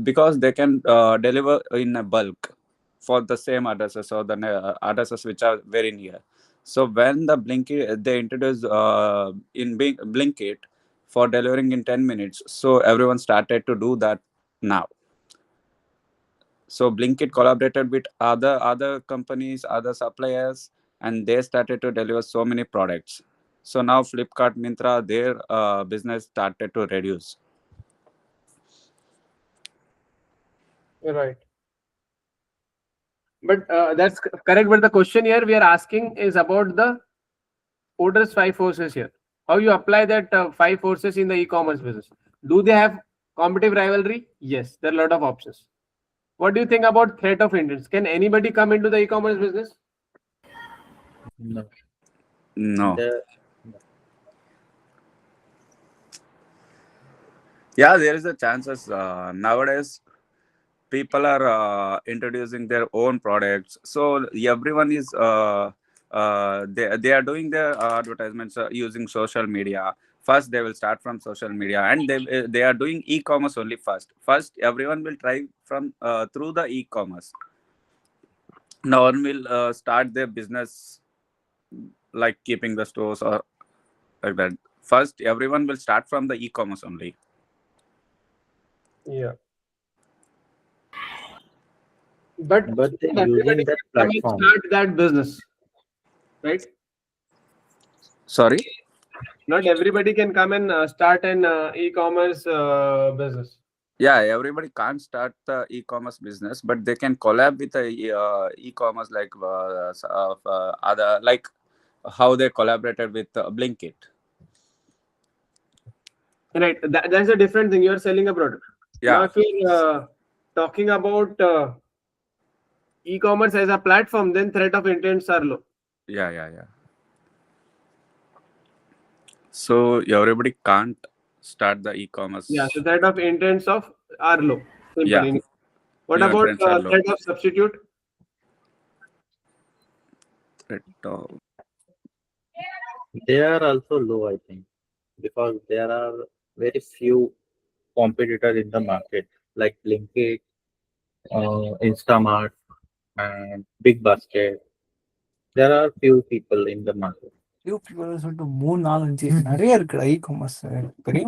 because they can deliver in a bulk for the same addresses or the addresses which are very near. So when the Blinkit they introduced Blinkit for delivering in 10 minutes, so everyone started to do that now. So Blinkit collaborated with other companies, other suppliers, and they started to deliver so many products. So now Flipkart, Myntra, their business started to reduce. Right. But that's correct. But the question here we are asking is about the Porter's five forces here. How you apply that five forces in the e-commerce business? Do they have competitive rivalry? Yes, there are a lot of options. What do you think about threat of hindrance? Can anybody come into the e-commerce business? No, No. the, Yeah, there is a chances nowadays people are introducing their own products, so everyone is they are doing their advertisements using social media. First they will start from social media, and they are doing e-commerce only. First everyone will try from through the e-commerce. No one will start their business like keeping the stores or like that. First everyone will start from the e-commerce only. Yeah. But but they're not everybody using that can come and platform. start that business, right? Sorry. Not everybody can come and start an e-commerce business. Yeah, everybody can't start the e-commerce business, but they can collab with the e-commerce like other, like how they collaborated with Blinkit. Right. That's a different thing. You are selling a product. Now, Yeah, if you're talking about e-commerce as a platform, then threat of intents are low. yeah. So everybody can't start the Yeah. e-commerce. So threat of intents of are low. Yeah, Simple. What new about entrants are low. threat of substitute? Threat of- They are also low, I think, because there are very few competitors in the market, like Blinkit, Instamart, and Big Basket. There are few people in the market. UPL சொல்லிட்டு 3 4 5 நிறைய இருக்குடா e-commerce பெரிய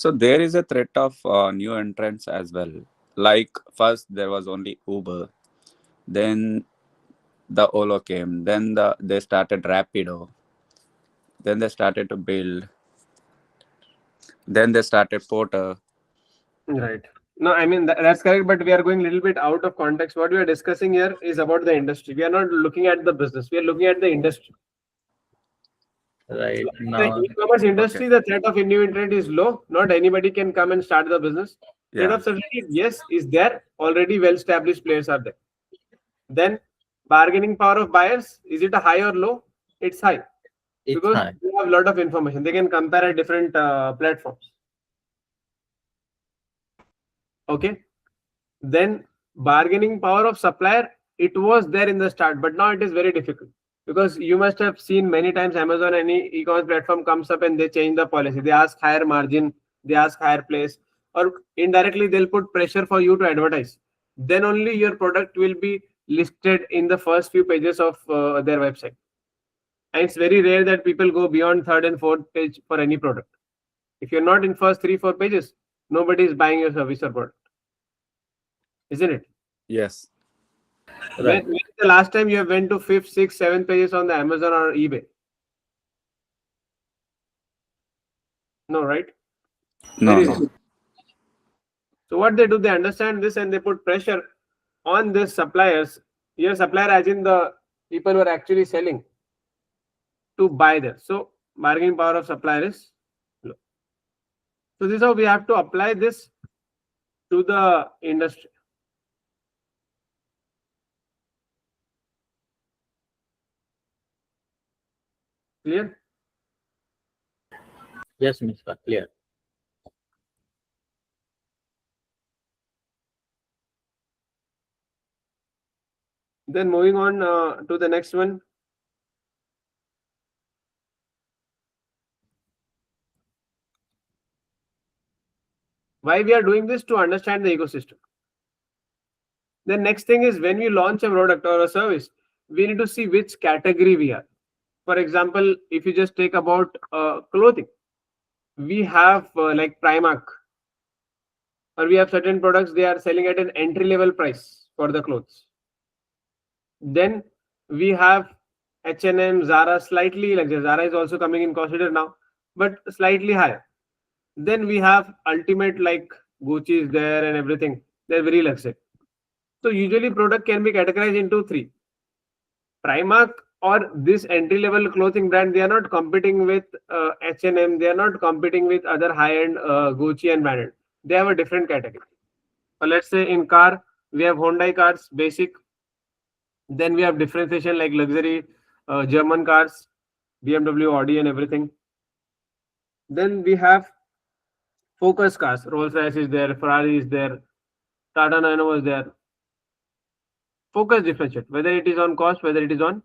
So there is a threat of new entrants as well. Like first there was only Uber, then the Olo came, then they started Rapido, then they started to build, then they started Porter. Right. No, I mean that's correct, but we are going a little bit out of context. What we are discussing here is about the industry. We are not looking at the business. We are looking at the industry. Right The now, e-commerce industry, the threat of new entrant is low. Not anybody can come and start the business. Threat Yeah. of subsidy, yes, is there. Already well-established players are there. Then bargaining power of buyers, is it a high or low? It's high it's because high. they have a lot of information. They can compare at different platforms. Okay. Then bargaining power of supplier, it was there in the start, but now it is very difficult because you must have seen many times Amazon, any e-commerce platform comes up and they change the policy. They ask higher margin, they ask higher place, or indirectly they'll put pressure for you to advertise. Then only your product will be listed in the first few pages of their website. And it's very rare that people go beyond third and fourth page for any product. If you're not in first 3-4 pages, nobody is buying your service or product, isn't it? Yes. Right. When is the last time you have went to 5th, 6th, 7th pages on the Amazon or eBay? No, right? No, Very no. rare. So what they do, they understand this and they put pressure on these suppliers. Your supplier, as in the people who are actually selling, to buy there. So bargaining power of supplier is low. So this is how we have to apply this to the industry. Clear? Yes, Mr. Clear. Then moving on to the next one. Why we are doing this? To understand the ecosystem. The next thing is when we launch a product or a service, we need to see which category we are. For example, if you just take about clothing, we have like Primark, or we have certain products they are selling at an entry level price for the clothes. Then we have H&M, Zara, slightly like Zara is also coming in consider now, but slightly higher. Then we have Ultimate, like Gucci is there and everything. They're very luxury. So usually product can be categorized into three. Primark or this entry level clothing brand, they are not competing with H&M, they are not competing with other high end Gucci and branded. They have a different category. Or let's say in car, we have Hyundai cars, basic. Then we have differentiation like luxury, German cars, BMW, Audi, and everything. Then we have focus cars. Rolls Royce is there, Ferrari is there, Tata Nano is there. Focus differentiate, whether it is on cost, whether it is on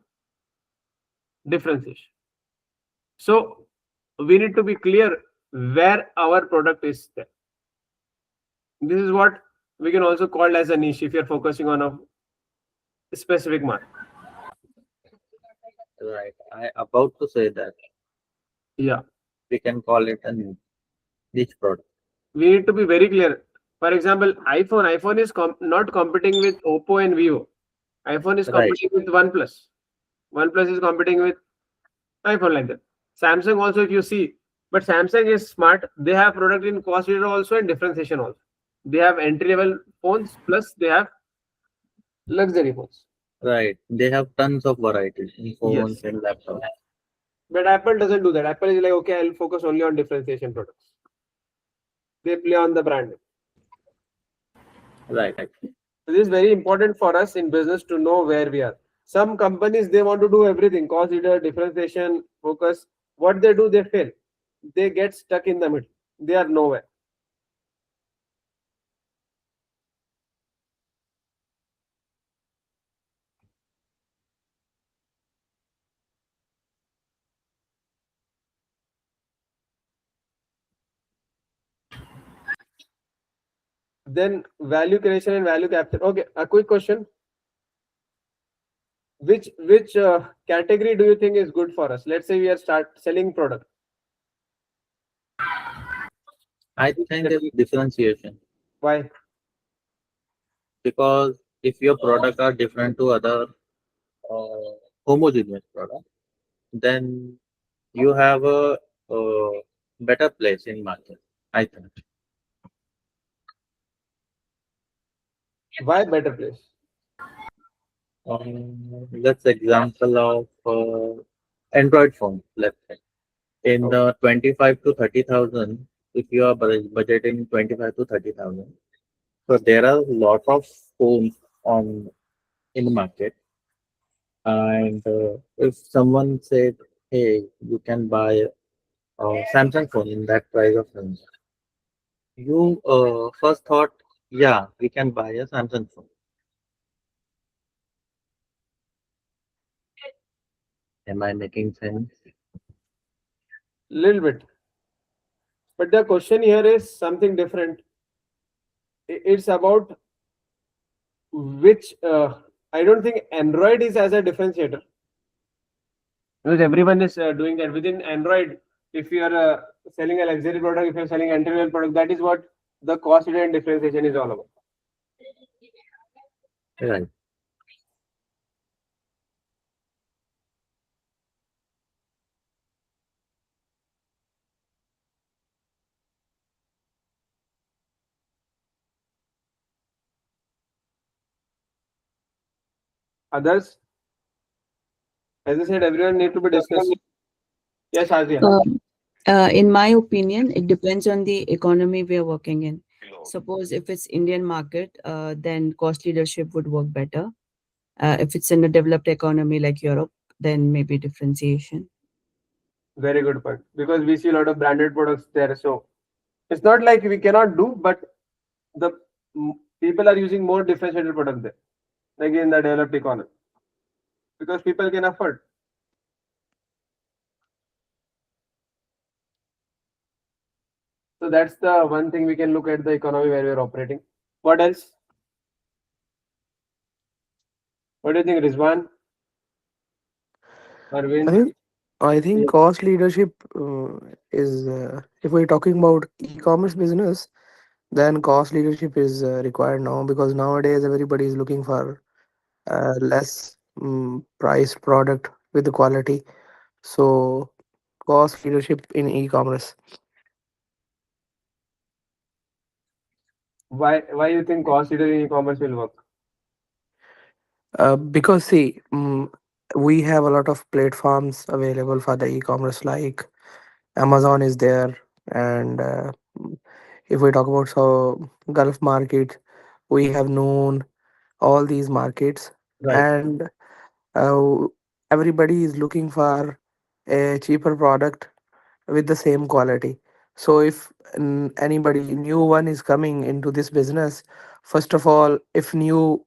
differentiation. So we need to be clear where our product is there. This is what we can also call as a niche if you're focusing on a specific market. Right. I about to say that Yeah, we can call it a niche product. we need to be very clear. For example, iPhone is not competing with Oppo and Vivo. iPhone is Right. competing with OnePlus. OnePlus is competing with iPhone, like that. Samsung also, if you see, but Samsung is smart. They have product in cost leader also and differentiation also. They have entry level phones plus they have luxury phones. Right. They have tons of varieties in phones Yes. and laptops. But Apple doesn't do that. Apple is like, okay, I'll focus only on differentiation products. They play on the brand. Right. So this is very important for us in business to know where we are. Some companies, they want to do everything, cost leader, differentiation, focus. What they do, they fail. They get stuck in the middle. They are nowhere. Then value creation and value capture. Okay, a quick question. Which category do you think is good for us? Let's say we are start selling product. I think there's differentiation Why? because if your product are different to other homogeneous product, then you have a better place in market. I think. Why better place? Let's example of Android phone. Let's say in Okay. 25 to 30,000, if you are budgeting 25 to 30,000, so there are a lot of phones on in the market, and if someone said, "Hey, you can buy a Samsung phone in that price of Samsung," you first thought, "Yeah, we can buy a Samsung phone." Am I making sense? Little bit. But the question here is something different. It's about which. I don't think Android is as a differentiator because everyone is doing that within Android. If you are selling a luxury product, if you're selling entry level product, that is what the cost and differentiation is all about. Right. Others, as I said, everyone need to be discussed. Yes, Azia. In my opinion, it depends on the economy we are working in. Suppose if it's Indian market, then cost leadership would work better. If it's in a developed economy like Europe, then maybe differentiation. Very good point. Because we see a lot of branded products there. So it's not like we cannot do, but the people are using more differentiated product there, like in the developed economy, because people can afford. So that's the one thing we can look at the economy where we're operating. What else? What do you think, Rizwan? I Arvind? think I think cost leadership is if we're talking about e-commerce business, then cost leadership is required now because nowadays everybody is looking for less priced product with the quality. So cost leadership in e-commerce. Why you think cost leader in e-commerce will work? Because see, we have a lot of platforms available for the e-commerce like Amazon is there, and mm, if we talk about so Gulf market, we have known all these markets, Right. and uh, everybody is looking for a cheaper product with the same quality. So if anybody new one is coming into this business, first of all, if new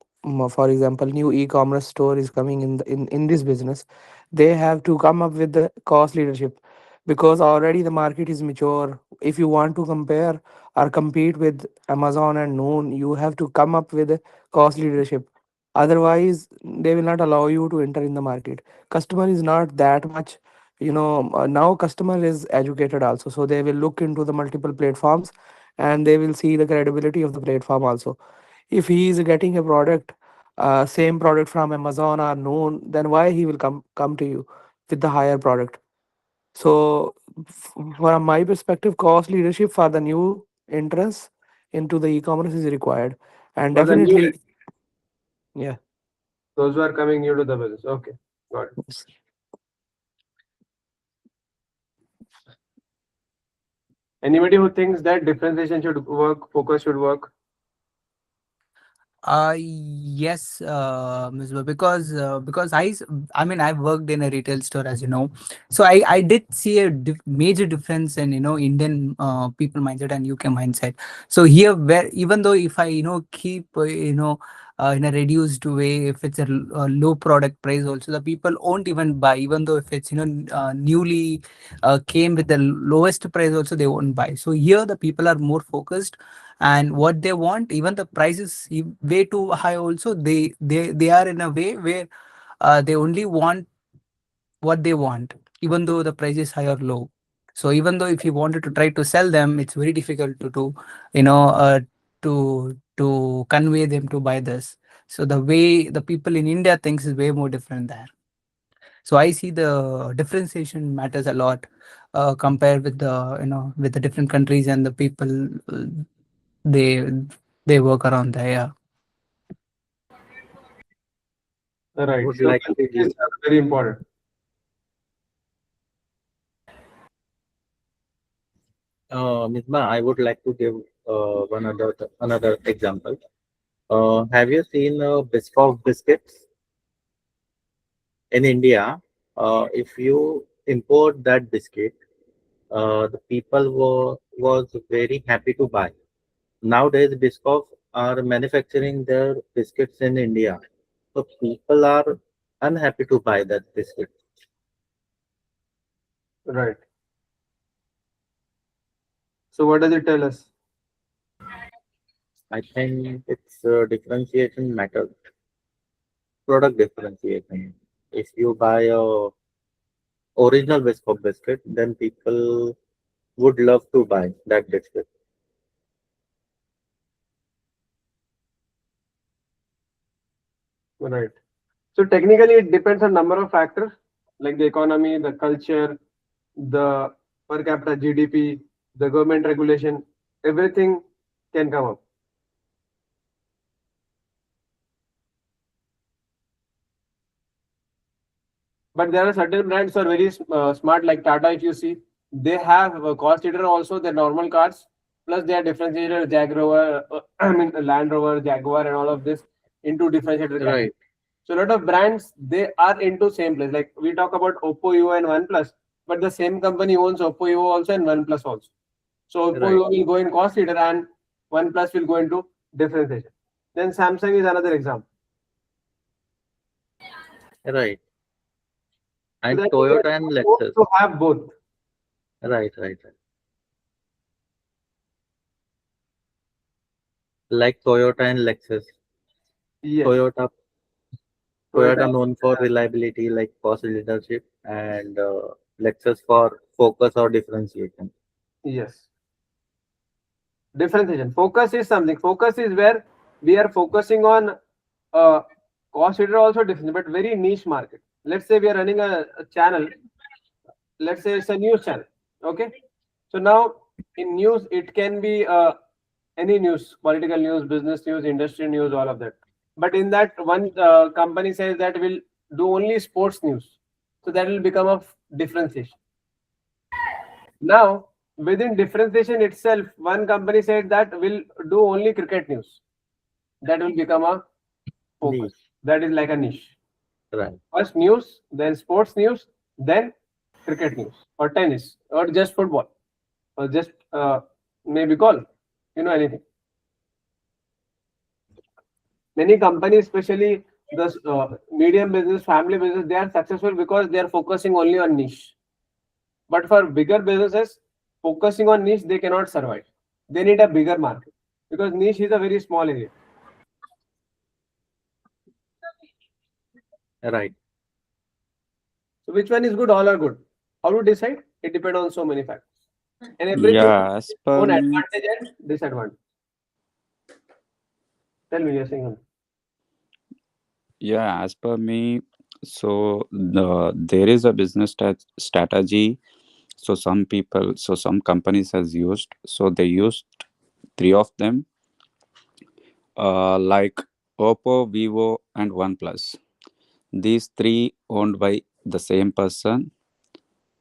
for example new e-commerce store is coming in this business, they have to come up with the cost leadership because already the market is mature. If you want to compare or compete with Amazon and Noon, you have to come up with a cost leadership. Otherwise they will not allow you to enter in the market. Customer is not that much, now customer is educated also, so they will look into the multiple platforms and they will see the credibility of the platform also. If he is getting a product, same product from Amazon or Noon, then why he will come to you with the higher product? So from my perspective, cost leadership for the new entrance into the e-commerce is required, and For the new, definitely, yeah. those who are coming new to the business. Okay, got it. Anybody who thinks that differentiation should work, focus should work? Yes, Misbah, because I mean I've worked in a retail store, as you know, so I did see a major difference in Indian people mindset and UK mindset. So here, where even though if I keep in a reduced way, if it's a low product price, also the people won't even buy, even though if it's newly came with the lowest price, also they won't buy. So here the people are more focused and what they want, even the price is way too high also, they are in a way where they only want what they want even though the price is high or low. So even though if you wanted to try to sell them, it's very difficult to you know to convey them to buy this. So the way the people in India thinks is way more different there. So I see the differentiation matters a lot compared with the with the different countries and the people they they work around there. Yeah. Right. Would So like to give is very important. Misbah, I would like to give one another example. Have you seen Biscoff biscuits in India? If you import that biscuit, the people was very happy to buy. Nowadays, Biscoff are manufacturing their biscuits in India, so people are unhappy to buy that biscuit. Right. So what does it tell us? I think it's differentiation matters, product differentiation. If you buy a original Biscoff biscuit, then people would love to buy that biscuit. Right. So technically, it depends on number of factors like the economy, the culture, the per capita GDP, the government regulation, everything can come up. But there are certain brands who are very smart, like Tata. If you see, they have a cost leader also. Their normal cars, plus they are differentiated Jaguar, I mean Land Rover, Jaguar, and all of this into differentiated categories. Right, So a lot of brands they are into same place. Like we talk about Oppo, Vivo, and OnePlus, but the same company owns Oppo, Vivo also and OnePlus also. So Oppo right, Vivo will go in cost leader and OnePlus will go into differentiation. Then Samsung is another example. right. So And that means Toyota and they want Lexus. to have both. Right, right, right. Like Toyota and Lexus. Yes, Toyota, Toyota. Toyota known for reliability, like cost leadership, and Lexus for focus or differentiation. Yes, differentiation. Focus is something. Focus is where we are focusing on cost leader also different, but very niche market. Let's say we are running a channel. Let's say it's a news channel. Okay. So now in news, it can be any news, political news, business news, industry news, all of that. But in that one company says that will do only sports news. So that will become a differentiation. Now, within differentiation itself, one company said that will do only cricket news. That will become a focus. Niche. That is like a niche. Right, First news, then sports news, then cricket news, or tennis, or just football, or just maybe golf, anything. Many companies, especially the medium business, family business, they are successful because they are focusing only on niche. But for bigger businesses, focusing on niche, they cannot survive. They need a bigger market because niche is a very small area. right. So which one is good? All are good. How to decide? It depends on so many factors. And everything Yeah, as per own me, advantage and disadvantage. Tell me, you're saying something. yeah, as per me, so there is a business strategy. So some companies has used. So they used three of them, like Oppo, Vivo, and OnePlus. These three owned by the same person.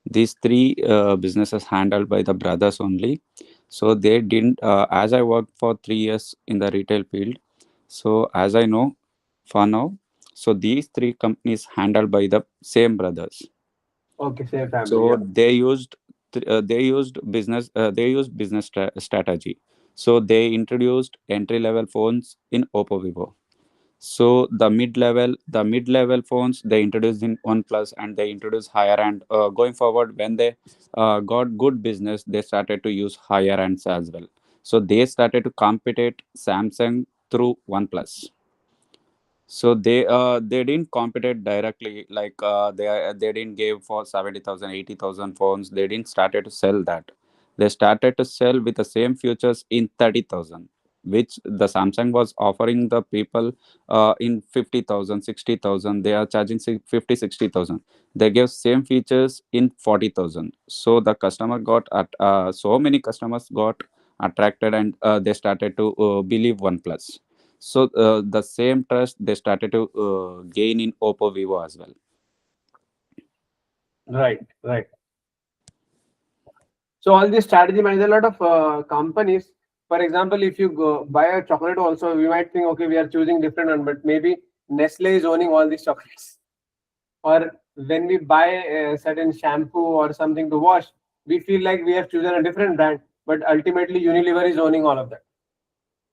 These three businesses handled by the brothers only. So they didn't. As I worked for 3 years in the retail field, so as I know, for now, so these three companies handled by the same brothers. Okay, same family. So Yeah. they used business strategy. So they introduced entry level phones in Oppo Vivo. So the mid level phones they introduced in OnePlus, and they introduced higher end. Going forward, when they got good business, they started to use higher ends as well. So they started to compete Samsung through OnePlus. So they didn't compete directly, like they didn't give for 70,000, 80,000 phones. They didn't started to sell that. They started to sell with the same features in 30,000, which the Samsung was offering the people in 50,000, 60,000. They are charging 50, 60,000. They gave same features in 40,000. So the customer got at so many customers got attracted, and they started to believe OnePlus. So the same trust they started to gain in Oppo, Vivo as well. Right, right. So all this strategy, man, there's a lot of companies. For example, if you go buy a chocolate, also we might think, okay, we are choosing different one, but maybe Nestle is owning all these chocolates. Or when we buy a certain shampoo or something to wash, we feel like we have chosen a different brand, but ultimately Unilever is owning all of that.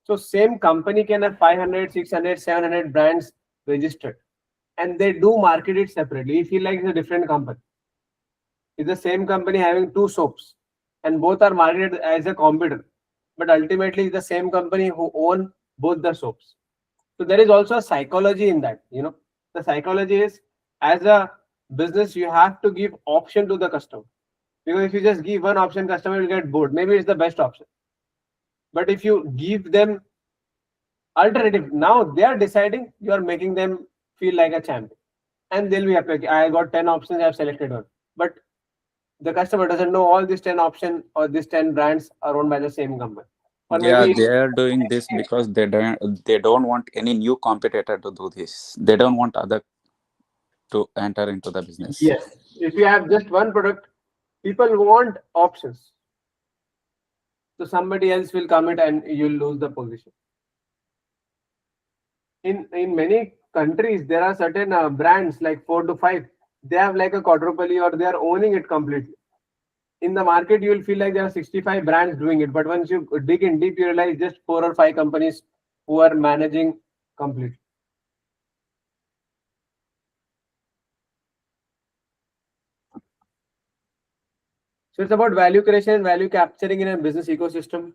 So same company can have 500, 600, 700 brands registered, and they do market it separately. You feel like it's a different company. It's the same company having two soaps, and both are marketed as a competitor. But ultimately, it's the same company who own both the soaps. So there is also a psychology in that. The psychology is, as a business, you have to give option to the customer, because if you just give one option, customer will get bored. Maybe it's the best option, but if you give them alternative, now they are deciding, you are making them feel like a champion, and they'll be happy. Okay, I got 10 options, I've selected one. But the customer doesn't know all these 10 options or these 10 brands are owned by the same company. Or Yeah, maybe they are doing this because they don't want any new competitor to do this. They don't want other to enter into the business. yes, if you have just one product, people want options. So somebody else will come it and you'll lose the position. In many countries, there are certain brands like 4 to 5. They have like a quadruple or they are owning it completely. In the market, you will feel like there are 65 brands doing it, but once you dig in deep, you realize just 4 or 5 companies who are managing completely. So it's about value creation, value capturing in a business ecosystem.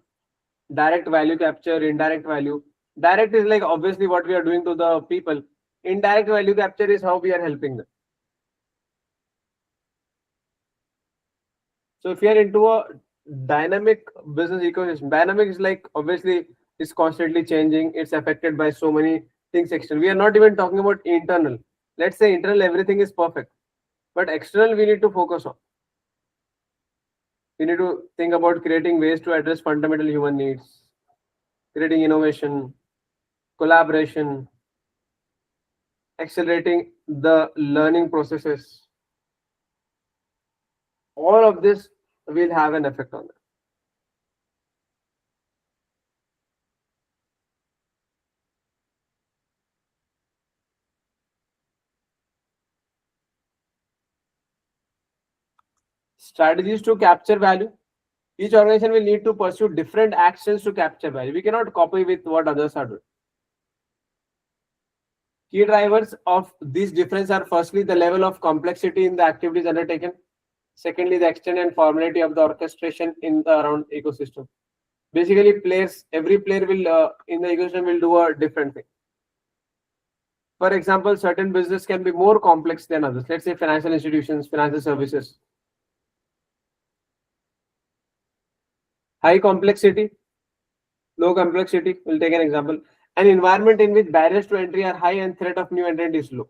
Direct value capture, indirect value. Direct is like obviously what we are doing to the people. Indirect value capture is how we are helping them. So if you are into a dynamic business ecosystem, dynamic is like obviously it's constantly changing. It's affected by so many things external. We are not even talking about internal. Let's say internal everything is perfect, but external we need to focus on. We need to think about creating ways to address fundamental human needs, creating innovation, collaboration, accelerating the learning processes. All of this will have an effect on that. Strategies to capture value. Each organization will need to pursue different actions to capture value. We cannot copy with what others are doing. Key drivers of these difference are firstly the level of complexity in the activities undertaken. Secondly, the extent and formality of the orchestration in the around ecosystem. Basically, every player will in the ecosystem will do a different thing. For example, certain business can be more complex than others. Let's say financial institutions, financial services. High complexity, low complexity. We'll take an example. An environment in which barriers to entry are high and threat of new entrant is low.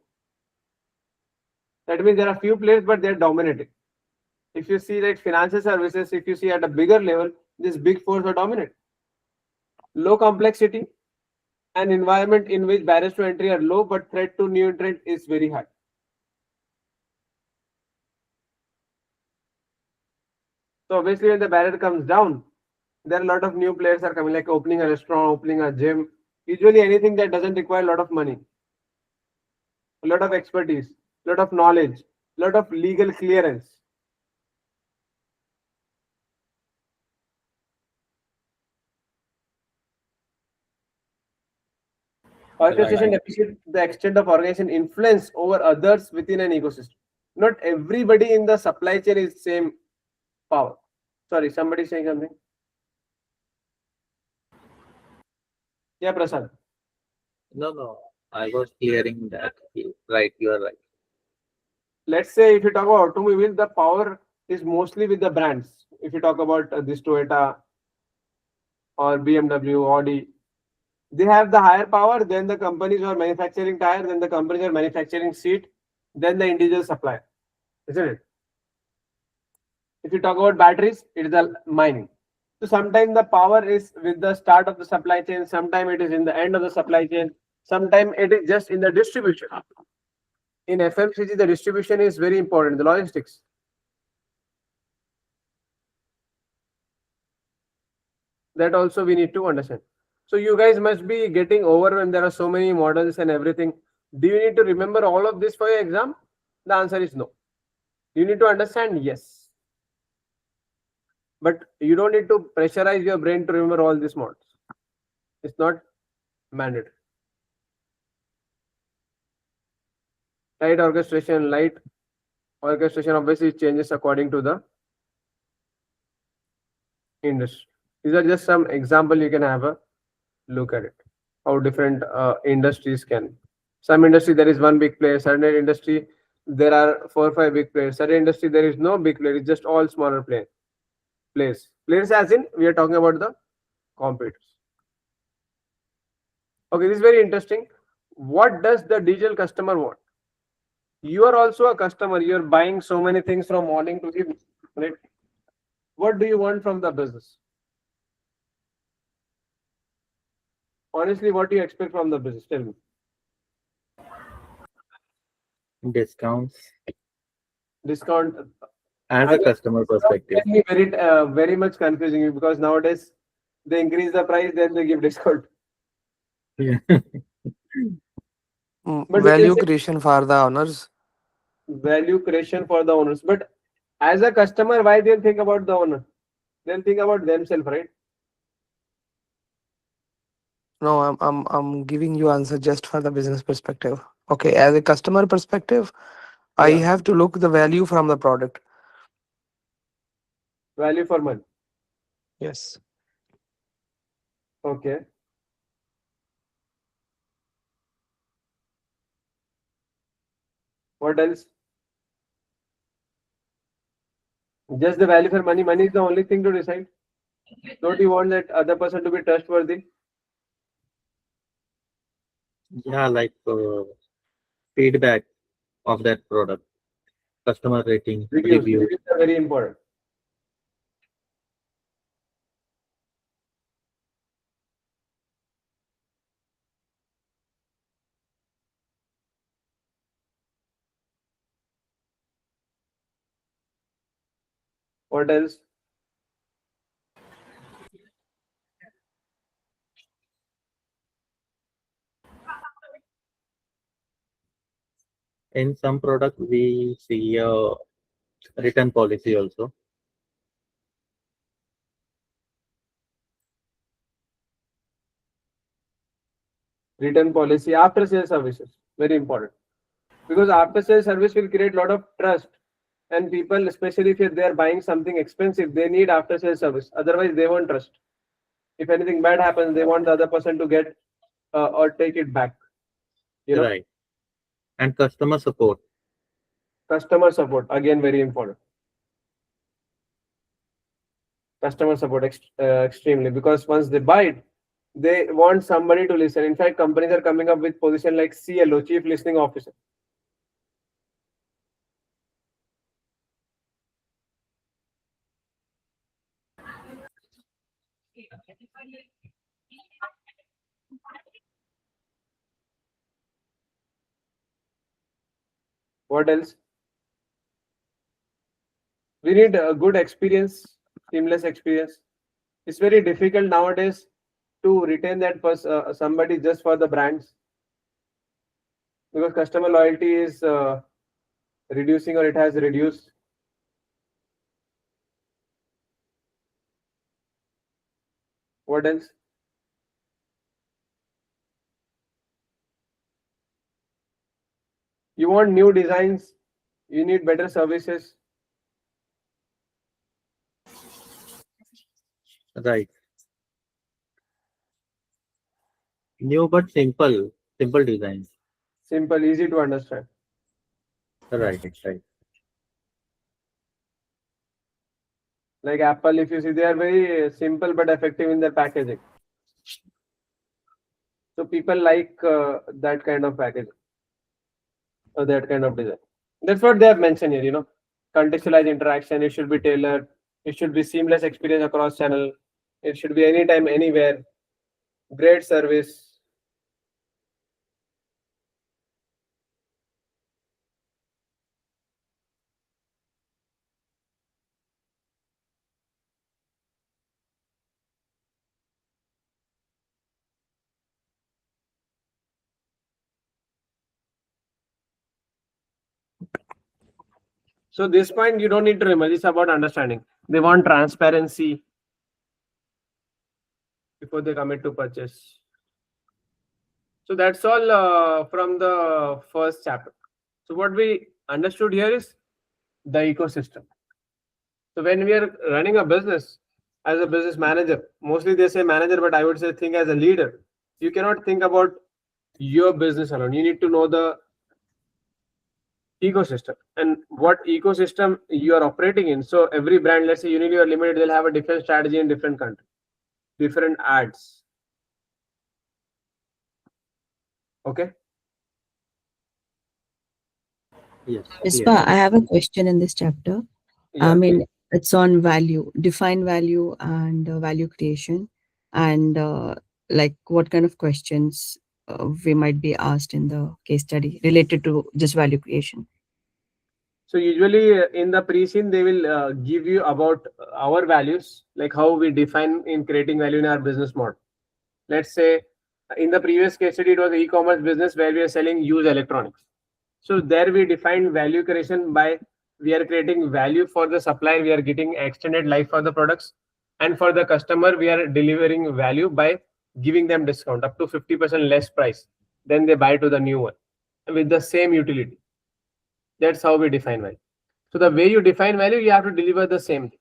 That means there are few players, but they're dominating. If you see that financial services, if you see at a bigger level, these big fours are dominant. Low complexity, an environment in which barriers to entry are low, but threat to new entrant is very high. So obviously, when the barrier comes down, there are a lot of new players are coming, like opening a restaurant, opening a gym. Usually, anything that doesn't require a lot of money, a lot of expertise, a lot of knowledge, a lot of legal clearance. Orchestration depreciates the extent of organization influence over others within an ecosystem. Not everybody in the supply chain is same power. Sorry, somebody saying something. Yeah, Prasad. No, no. I was clearing that. Right, you are right. Let's say if you talk about automobile, the power is mostly with the brands. If you talk about this Toyota or BMW, Audi, they have the higher power than the companies who are manufacturing tire, then the companies who are manufacturing seat, then the individual supplier, isn't it? If you talk about batteries, it is the mining. So sometimes the power is with the start of the supply chain, sometimes it is in the end of the supply chain, sometimes it is just in the distribution. In FMCG, the distribution is very important, the logistics. That also we need to understand. So you guys must be getting overwhelmed. There are so many models and everything. Do you need to remember all of this for your exam? The answer is no. You need to understand, yes. But you don't need to pressurize your brain to remember all these models. It's not mandatory. Light orchestration obviously changes according to the industry. These are just some example you can have a look at it. How different industries can. Some industry there is one big player. Certain industry there are 4 or 5 big players. Certain industry there is no big player. It's just all smaller players. Players as in we are talking about the competitors. Okay, this is very interesting. What does the digital customer want? You are also a customer. You are buying so many things from morning to evening. Right? What do you want from the business? Honestly, what do you expect from the business? Tell me. Discounts Discount. as a customer perspective. Very much confusing because nowadays they increase the price, then they give discount. Yeah. But we can Value say creation for the owners. value creation for the owners. But as a customer, why they'll think about the owner? They'll think about themselves, right? No, I'm giving you answer just for the business perspective. Okay, as a customer perspective, I Yeah. have to look the value from the product. Value for money. Yes. Okay. What else? Just the value for money. Money is the only thing to decide. Don't you want that other person to be trustworthy? Yeah, like feedback of that product, customer rating, Reviews. review. Reviews are very important. What else? In some product, we see a return policy also. Return policy. After sales services. Very important. Because after sales service will create a lot of trust. And people, especially if they are buying something expensive, they need after sales service. Otherwise, they won't trust. If anything bad happens, they want the other person to get or take it back. You know, Right. And customer support. customer support again very important. Customer support extremely because once they buy it, they want somebody to listen. In fact, companies are coming up with position like CLO, Chief Listening Officer. What else? We need a good experience, seamless experience. It's very difficult nowadays to retain that somebody just for the brands because customer loyalty is reducing or it has reduced. What else? You want new designs, you need better services. Right. New but simple Simple design. Simple, easy to understand. Right. Like Apple, if you see, they are very simple but effective in their packaging. So people like that kind of packaging or that kind of design. That's what they have mentioned here. Contextualized interaction. It should be tailored. It should be seamless experience across channel. It should be anytime, anywhere. Great service. So this point you don't need to remember. It's about understanding. They want transparency before they commit to purchase. So that's all from the first chapter. So what we understood here is the ecosystem. So when we are running a business as a business manager, mostly they say manager, but I would say think as a leader. You cannot think about your business alone. You need to know the ecosystem and what ecosystem you are operating in. So every brand, let's say Unilever Limited, they'll have a different strategy in different countries, different ads. Okay. Yes. Ispa, I have a question in this chapter. Yeah. I mean, it's on value, define value and value creation, and like what kind of questions we might be asked in the case study related to just value creation. So usually in the pre-scene, they will give you about our values, like how we define in creating value in our business model. Let's say in the previous case study, it was e-commerce business where we are selling used electronics. So there we define value creation by we are creating value for the supplier, we are getting extended life for the products, and for the customer, we are delivering value by giving them discount up to 50% less price than they buy to the new one with the same utility. That's how we define value. So the way you define value, you have to deliver the same thing.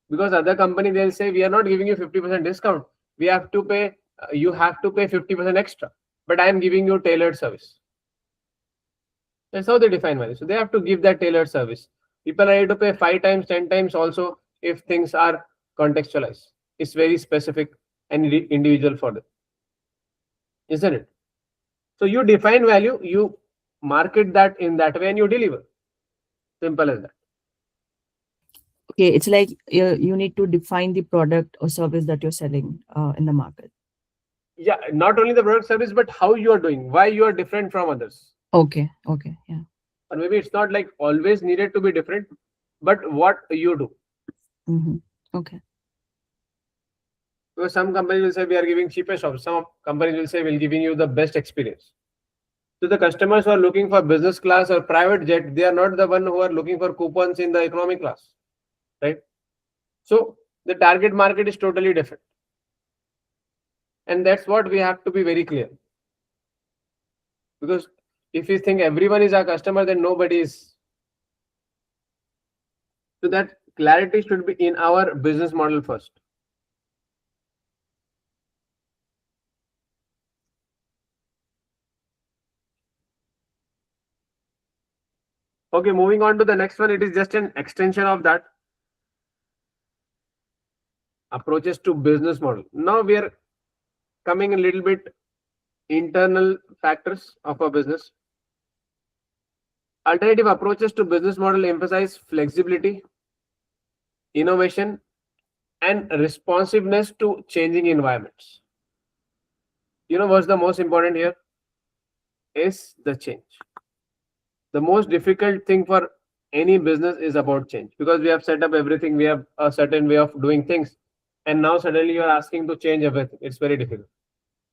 Because other company, they'll say, we are not giving you 50% discount. We have to pay, you have to pay 50% extra. But I am giving you tailored service. That's how they define value. So they have to give that tailored service. People are ready to pay 5 times, 10 times also if things are contextualized. It's very specific and individual for them. Isn't it? So you define value, you market that in that way and you deliver. Simple as that. Okay, it's like you need to define the product or service that you're selling in the market. Yeah, not only the product service, but how you are doing, why you are different from others. Okay, yeah. Or maybe it's not like always needed to be different, but what you do. Mm-hmm. Okay. Because some companies will say we are giving cheapest option. Some companies will say we're giving you the best experience. So the customers who are looking for business class or private jet, they are not the one who are looking for coupons in the economy class, right? So the target market is totally different. And that's what we have to be very clear. Because if you think everyone is our customer, then nobody is. So that clarity should be in our business model first. Okay, moving on to the next one. It is just an extension of that. Approaches to business model. Now we are coming a little bit internal factors of a business. Alternative approaches to business model emphasize flexibility, innovation, and responsiveness to changing environments. You know what's the most important here? Is the change. The most difficult thing for any business is about change, because we have set up everything, we have a certain way of doing things, and now suddenly you are asking to change everything. It's very difficult.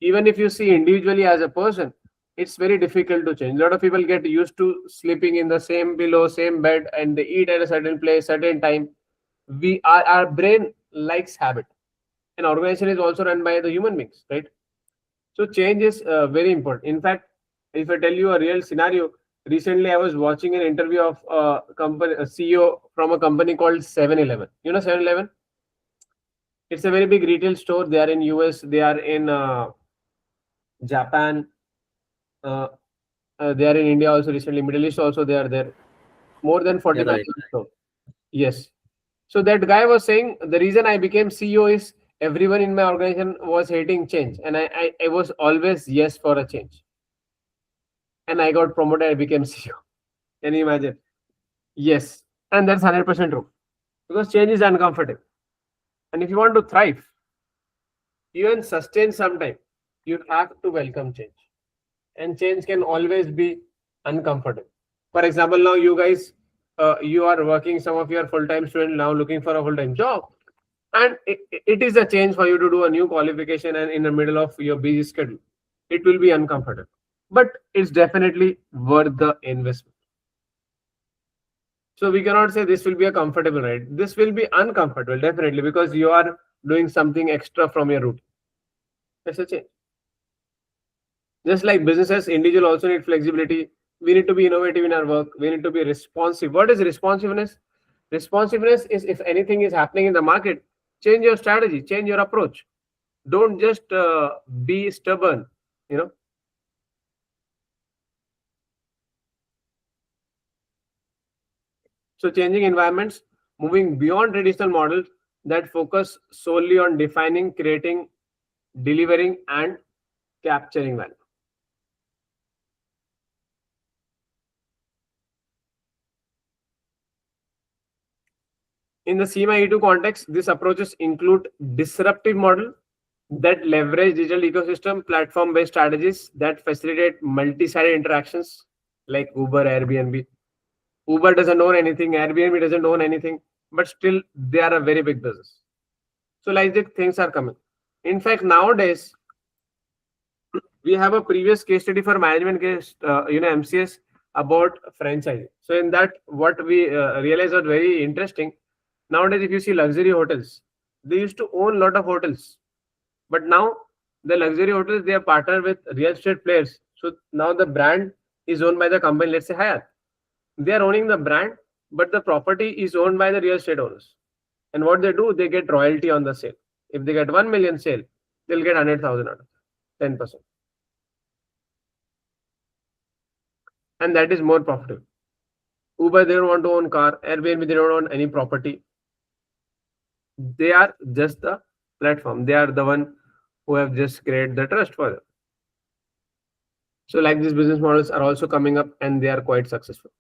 Even if you see individually as a person, it's very difficult to change. A lot of people get used to sleeping in the same pillow, same bed, and they eat at a certain place, certain time. Our brain likes habit. An organization is also run by the human beings, right? So change is very important. In fact, if I tell you a real scenario, recently I was watching an interview of a CEO from a company called 7-Eleven. You know 7-Eleven? It's a very big retail store. They are in US, they are in Japan, They are in India also recently, Middle East also they are there. More than 40 Yeah, right. branches. So, yes. So that guy was saying the reason I became CEO is everyone in my organization was hating change, and I was always yes for a change. And I got promoted, I became CEO. Can you imagine? Yes. And that's 100% true. Because change is uncomfortable. And if you want to thrive, even sustain sometime, you have to welcome change. And change can always be uncomfortable. For example, now you guys, you are working, some of you are full-time student now looking for a full-time job. And it is a change for you to do a new qualification and in the middle of your busy schedule. It will be uncomfortable. But it's definitely worth the investment. So we cannot say this will be a comfortable ride. This will be uncomfortable, definitely, because you are doing something extra from your route. That's a change. Just like businesses, individual also need flexibility. We need to be innovative in our work. We need to be responsive. What is responsiveness? Responsiveness is if anything is happening in the market, change your strategy, change your approach. Don't just be stubborn, you know. So changing environments, moving beyond traditional models that focus solely on defining, creating, delivering, and capturing value. In the CIMA E2 context, these approaches include disruptive model that leverage digital ecosystem platform-based strategies that facilitate multi-sided interactions like Uber, Airbnb. Uber doesn't own anything, Airbnb doesn't own anything, but still they are a very big business. So like these things are coming. In fact, nowadays we have a previous case study for management case, MCS about franchising. So in that, what we realized was very interesting. Nowadays, if you see luxury hotels, they used to own a lot of hotels, but now the luxury hotels they are partnered with real estate players. So now the brand is owned by the company. Let's say Hyatt, they are owning the brand, but the property is owned by the real estate owners. And what they do, they get royalty on the sale. If they get 1 million sale, they'll get 100,000 out of 10%. And that is more profitable. Uber, they don't want to own car. Airbnb, they don't own any property. They are just the platform. They are the one who have just created the trust for them. So like these business models are also coming up and they are quite successful.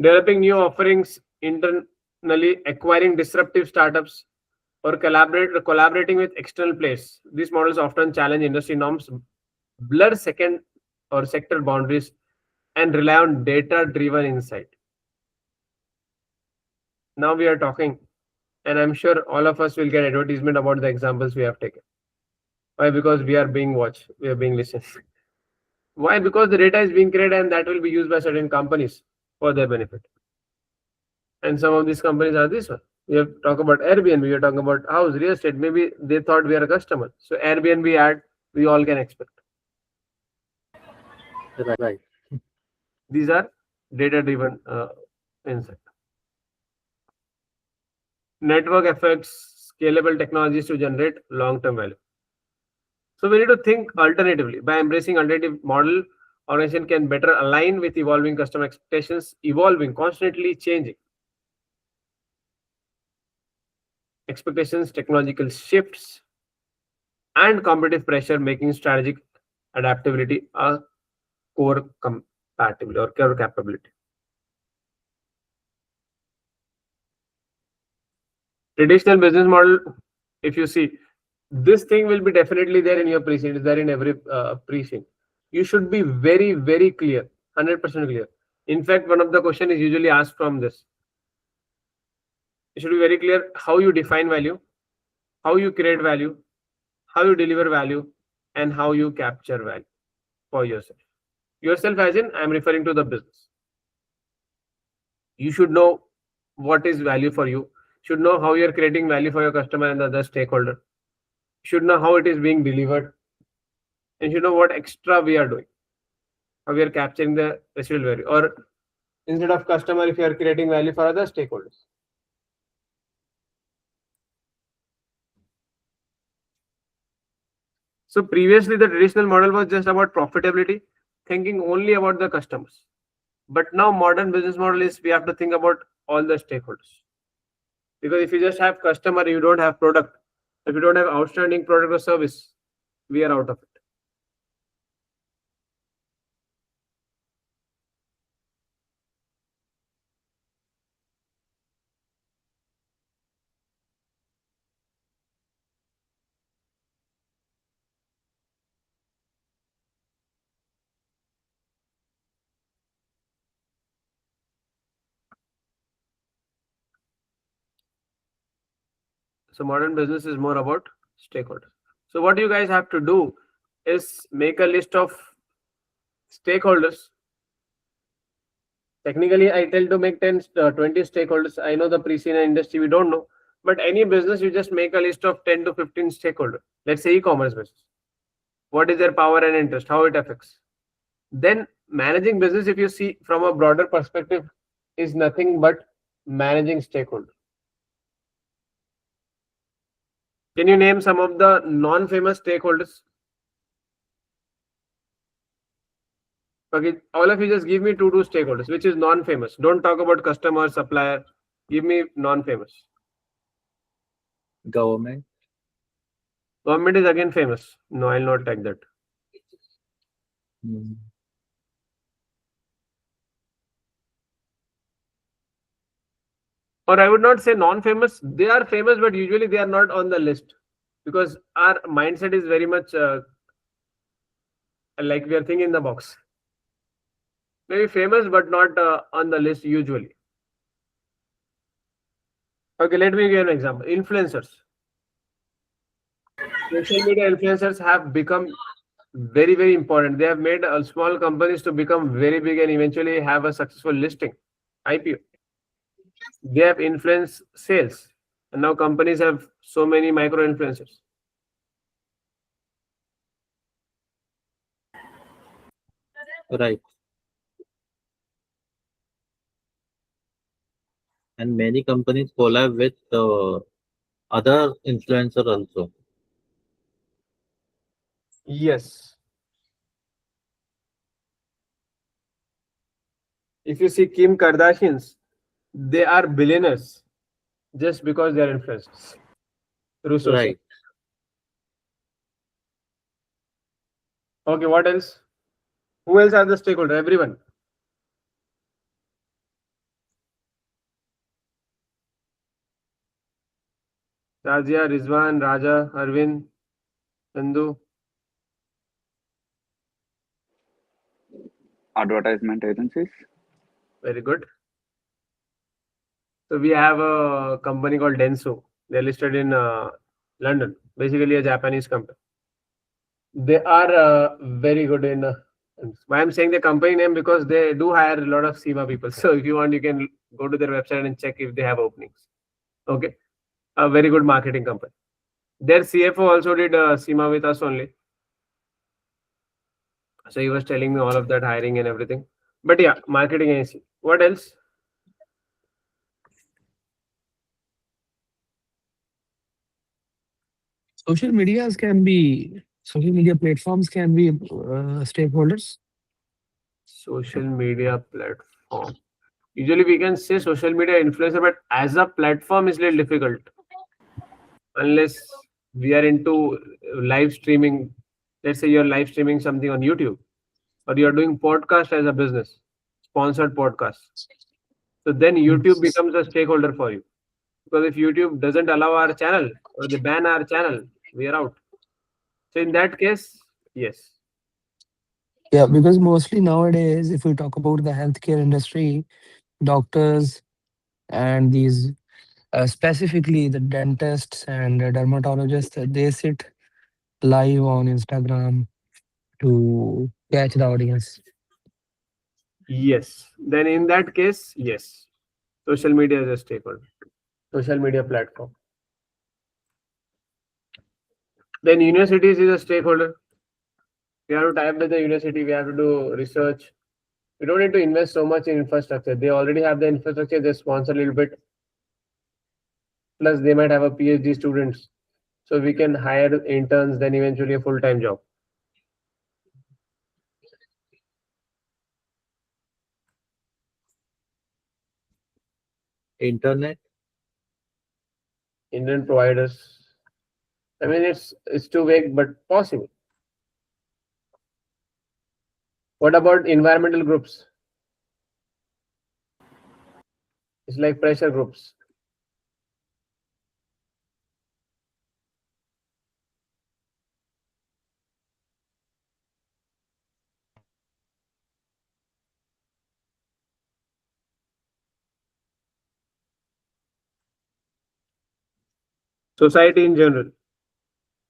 Developing new offerings internally, acquiring disruptive startups, or collaborating with external players. These models often challenge industry norms, blur second or sector boundaries, and rely on data-driven insight. Now we are talking, and I'm sure all of us will get advertisement about the examples we have taken. Why? Because we are being watched, we are being listened. Why? Because the data is being created and that will be used by certain companies for their benefit. And some of these companies are this one. We have talked about Airbnb, we are talking about house, real estate. Maybe they thought we are a customer. So Airbnb ad, we all can expect. Right. These are data-driven insight. Network effects, scalable technologies to generate long-term value. So we need to think alternatively. By embracing alternative model, organization can better align with evolving customer expectations, evolving, constantly changing expectations, technological shifts, and competitive pressure, making strategic adaptability a core compatibility or core capability. Traditional business model, if you see, this thing will be definitely there in your precinct, it's there in every precinct. You should be very, very clear, 100% clear. In fact, one of the question is usually asked from this. You should be very clear how you define value, how you create value, how you deliver value, and how you capture value for yourself. Yourself as in, I'm referring to the business. You should know what is value for you, should know how you're creating value for your customer and the other stakeholder, should know how it is being delivered, and should know what extra we are doing, how we are capturing the residual value, or instead of customer, if you are creating value for other stakeholders. So previously the traditional model was just about profitability, thinking only about the customers. But now modern business model is we have to think about all the stakeholders. Because if you just have customer, you don't have product. If you don't have outstanding product or service, we are out of it. So modern business is more about stakeholders. So what you guys have to do is make a list of stakeholders. Technically, I tell to make 10, 20 stakeholders. I know the pre-scene industry, we don't know. But any business, you just make a list of 10 to 15 stakeholders. Let's say e-commerce business. What is their power and interest? How it affects? Then managing business, if you see from a broader perspective, is nothing but managing stakeholders. Can you name some of the non-famous stakeholders? Okay, all of you just give me two stakeholders, which is non-famous. Don't talk about customer, supplier. Give me non-famous. Government. Government is again famous. No, I'll not take that. Mm. Or I would not say non-famous. They are famous, but usually they are not on the list because our mindset is very much like we are thinking in the box. Maybe famous, but not on the list usually. Okay, let me give an example. Influencers. Social media influencers have become very, very important. They have made small companies to become very big and eventually have a successful listing, IPO. They have influenced sales, and now companies have so many micro influencers. Right. And many companies collab with other influencer also. Yes. If you see Kim Kardashians, they are billionaires just because they are influencers through social. Right. Okay, what else? Who else are the stakeholder? Everyone. Razia, Rizwan, Raja, Arvind, Nandu. Advertisement agencies. Very good. So we have a company called Denso. They're listed in London. Basically a Japanese company. They are very good in. Why I'm saying the company name because they do hire a lot of CIMA people. So if you want, you can go to their website and check if they have openings. Okay, a very good marketing company. Their CFO also did CIMA with us only. So he was telling me all of that hiring and everything. But yeah, marketing agency. What else? Social media platforms can be stakeholders. Social media platform. Usually we can say social media influencer, but as a platform is little difficult unless we are into live streaming. Let's say you're live streaming something on YouTube or you're doing podcast as a business, sponsored podcast. So then YouTube becomes a stakeholder for you. Because if YouTube doesn't allow our channel or they ban our channel, we are out. So in that case, yes. Yeah, because mostly nowadays, if we talk about the healthcare industry, doctors and these specifically the dentists and the dermatologists, they sit live on Instagram to catch the audience. Yes. Then in that case, yes. Social media is a stakeholder. Social media platform. Then universities is a stakeholder. We have to tie up with the university. We have to do research. We don't need to invest so much in infrastructure. They already have the infrastructure. They sponsor a little bit. Plus, they might have a PhD students. So we can hire interns, then eventually a full-time job. Internet, Indian providers. I mean, it's too vague, but possible. What about environmental groups? It's like pressure groups. Society in general,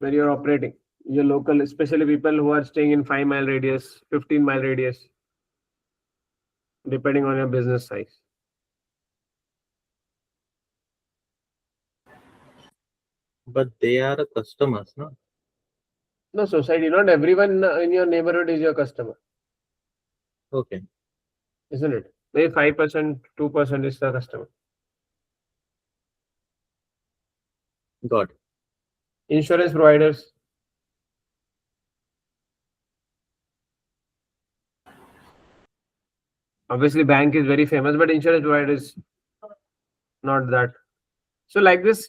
where you're operating, your local, especially people who are staying in 5 mile radius, 15 mile radius, depending on your business size. but they are customers, no? No, society, not everyone in your neighborhood is your customer, Okay, isn't it? Maybe 5%, 2% is the customer. got it. Insurance providers, obviously bank is very famous, but insurance providers not that. So like this,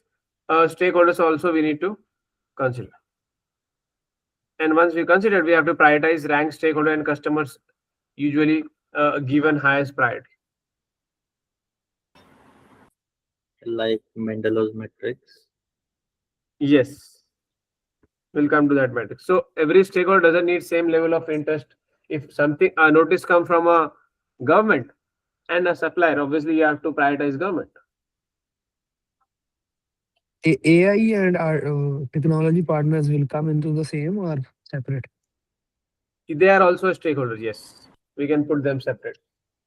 stakeholders also we need to consider. And once we consider, we have to prioritize rank stakeholder and customers usually given highest priority. Like Mendelow's matrix. Yes, we'll come to that matrix. So every stakeholder doesn't need same level of interest. If something a notice come from a government and a supplier, obviously you have to prioritize government. AI and our technology partners will come into the same or separate? They are also stakeholders. Yes, we can put them separate.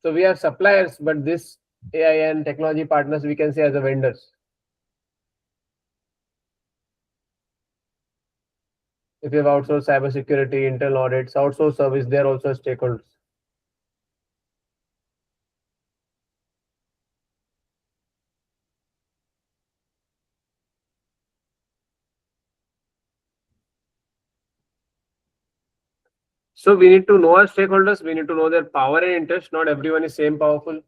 So we have suppliers, but this AI and technology partners we can say as a vendors. If you have outsourced cybersecurity, internal audits, outsourced service, they're also stakeholders. So we need to know our stakeholders, we need to know their power and interest. Not everyone is same powerful,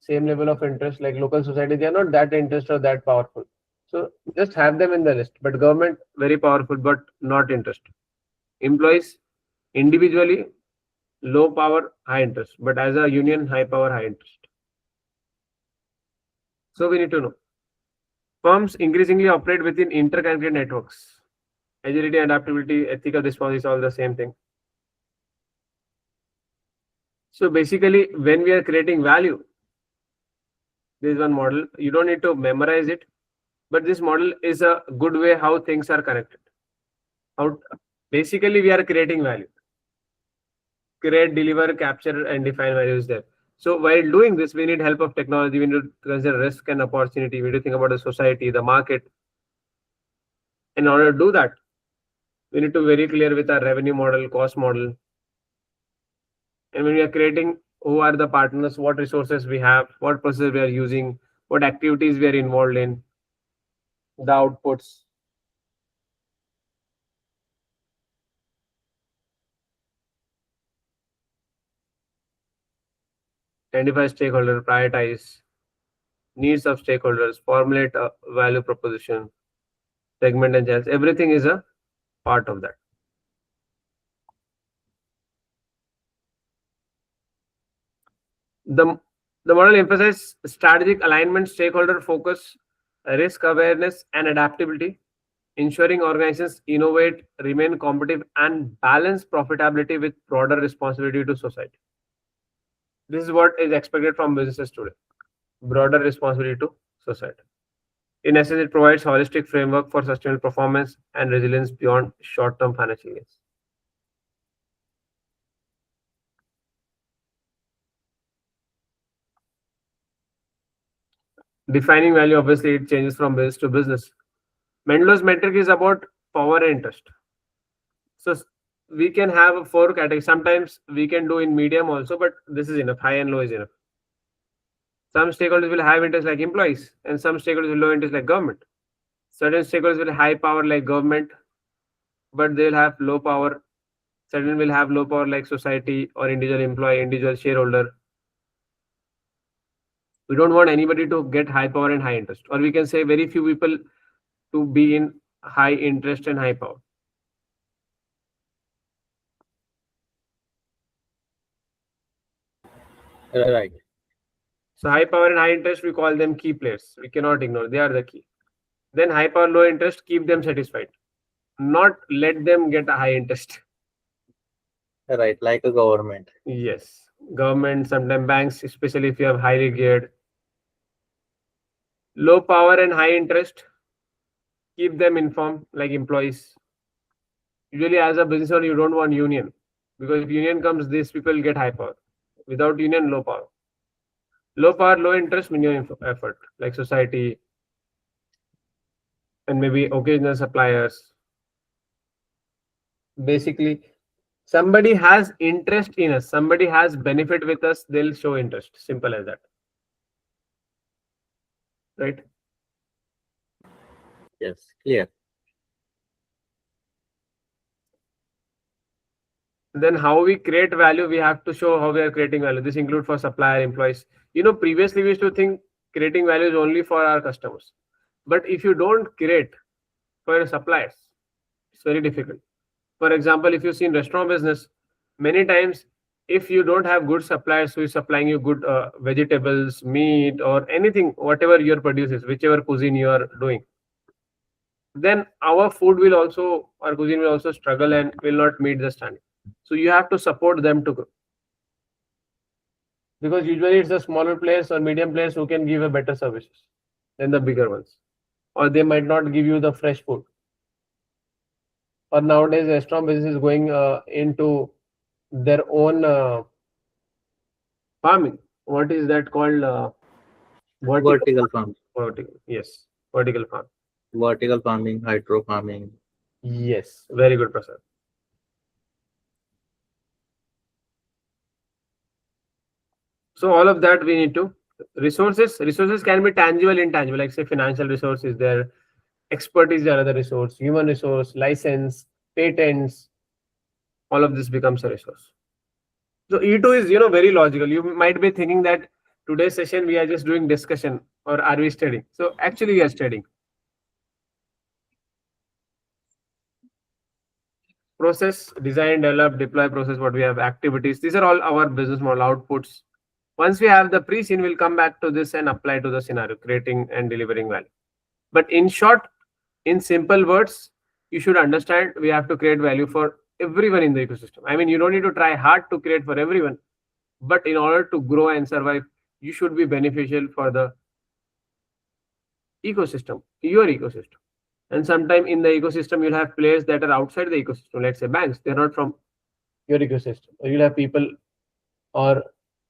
same level of interest. Like local society, they are not that interested or that powerful. So just have them in the list. But government, very powerful, but not interest. Employees, individually, low power, high interest. But as a union, high power, high interest. So we need to know. Firms increasingly operate within interconnected networks. Agility, adaptability, ethical response is all the same thing. So basically, when we are creating value, there is one model. You don't need to memorize it, but this model is a good way how things are connected. How basically we are creating value. Create, deliver, capture, and define values there. So while doing this, we need help of technology. We need to consider risk and opportunity. We need to think about the society, the market. In order to do that, we need to be very clear with our revenue model, cost model. And when we are creating who are the partners, what resources we have, what processes we are using, what activities we are involved in, the outputs. Identify stakeholder, prioritize needs of stakeholders, formulate a value proposition, segment and channels. Everything is a part of that. The, the model emphasizes strategic alignment, stakeholder focus, risk awareness, and adaptability, ensuring organizations innovate, remain competitive, and balance profitability with broader responsibility to society. This is what is expected from businesses today. Broader responsibility to society. In essence, it provides holistic framework for sustainable performance and resilience beyond short-term financial gains. Defining value, obviously, it changes from business to business. Mendelow's metric is about power and interest. So we can have 4 categories. Sometimes we can do in medium also, but this is enough. High and low is enough. Some stakeholders will have interest like employees, and some stakeholders will low interest like government. Certain stakeholders will have high power like government, but they'll have low power. Certain will have low power like society or individual employee, individual shareholder. We don't want anybody to get high power and high interest, or we can say very few people to be in high interest and high power. Right. So high power and high interest, we call them key players. We cannot ignore. They are the key. Then high power, low interest, keep them satisfied. Not let them get a high interest. Right. Like a government. Yes. Government, sometimes banks, especially if you have highly geared. Low power and high interest, keep them informed like employees. Usually as a business owner, you don't want union, because if union comes, these people get high power. Without union, low power. Low power, low interest, minimum effort, like society and maybe occasional suppliers. Basically, somebody has interest in us, somebody has benefit with us, they'll show interest. Simple as that. Right? Yes. Clear. Then how we create value, we have to show how we are creating value. This include for supplier, employees. Previously we used to think creating value is only for our customers. But if you don't create for your suppliers, it's very difficult. For example, if you see in restaurant business, many times if you don't have good suppliers who is supplying you good vegetables, meat, or anything, whatever your produces, whichever cuisine you are doing, then our cuisine will also struggle and will not meet the standard. So you have to support them to grow. Because usually it's the smaller players or medium players who can give a better services than the bigger ones. Or they might not give you the fresh food. Or nowadays restaurant business is going into their own farming. What is that called? Vertical farming. Vertical. Yes. Vertical farm. Vertical farming, hydro farming. Yes. Very good, Prasad. So all of that we need to resources can be tangible, intangible, like say financial resources there, expertise is another resource, human resource, license, patents, all of this becomes a resource. So E2 is very logical. You might be thinking that today's session we are just doing discussion, or are we studying? So actually we are studying. Process, design, develop, deploy process, what we have, activities, these are all our business model outputs. Once we have the pre-scene, we'll come back to this and apply to the scenario, creating and delivering value. But in short, in simple words, you should understand we have to create value for everyone in the ecosystem. I mean, you don't need to try hard to create for everyone, but in order to grow and survive, you should be beneficial for the ecosystem, your ecosystem. And sometime in the ecosystem, you'll have players that are outside the ecosystem. Let's say banks, they're not from your ecosystem. Or you'll have people or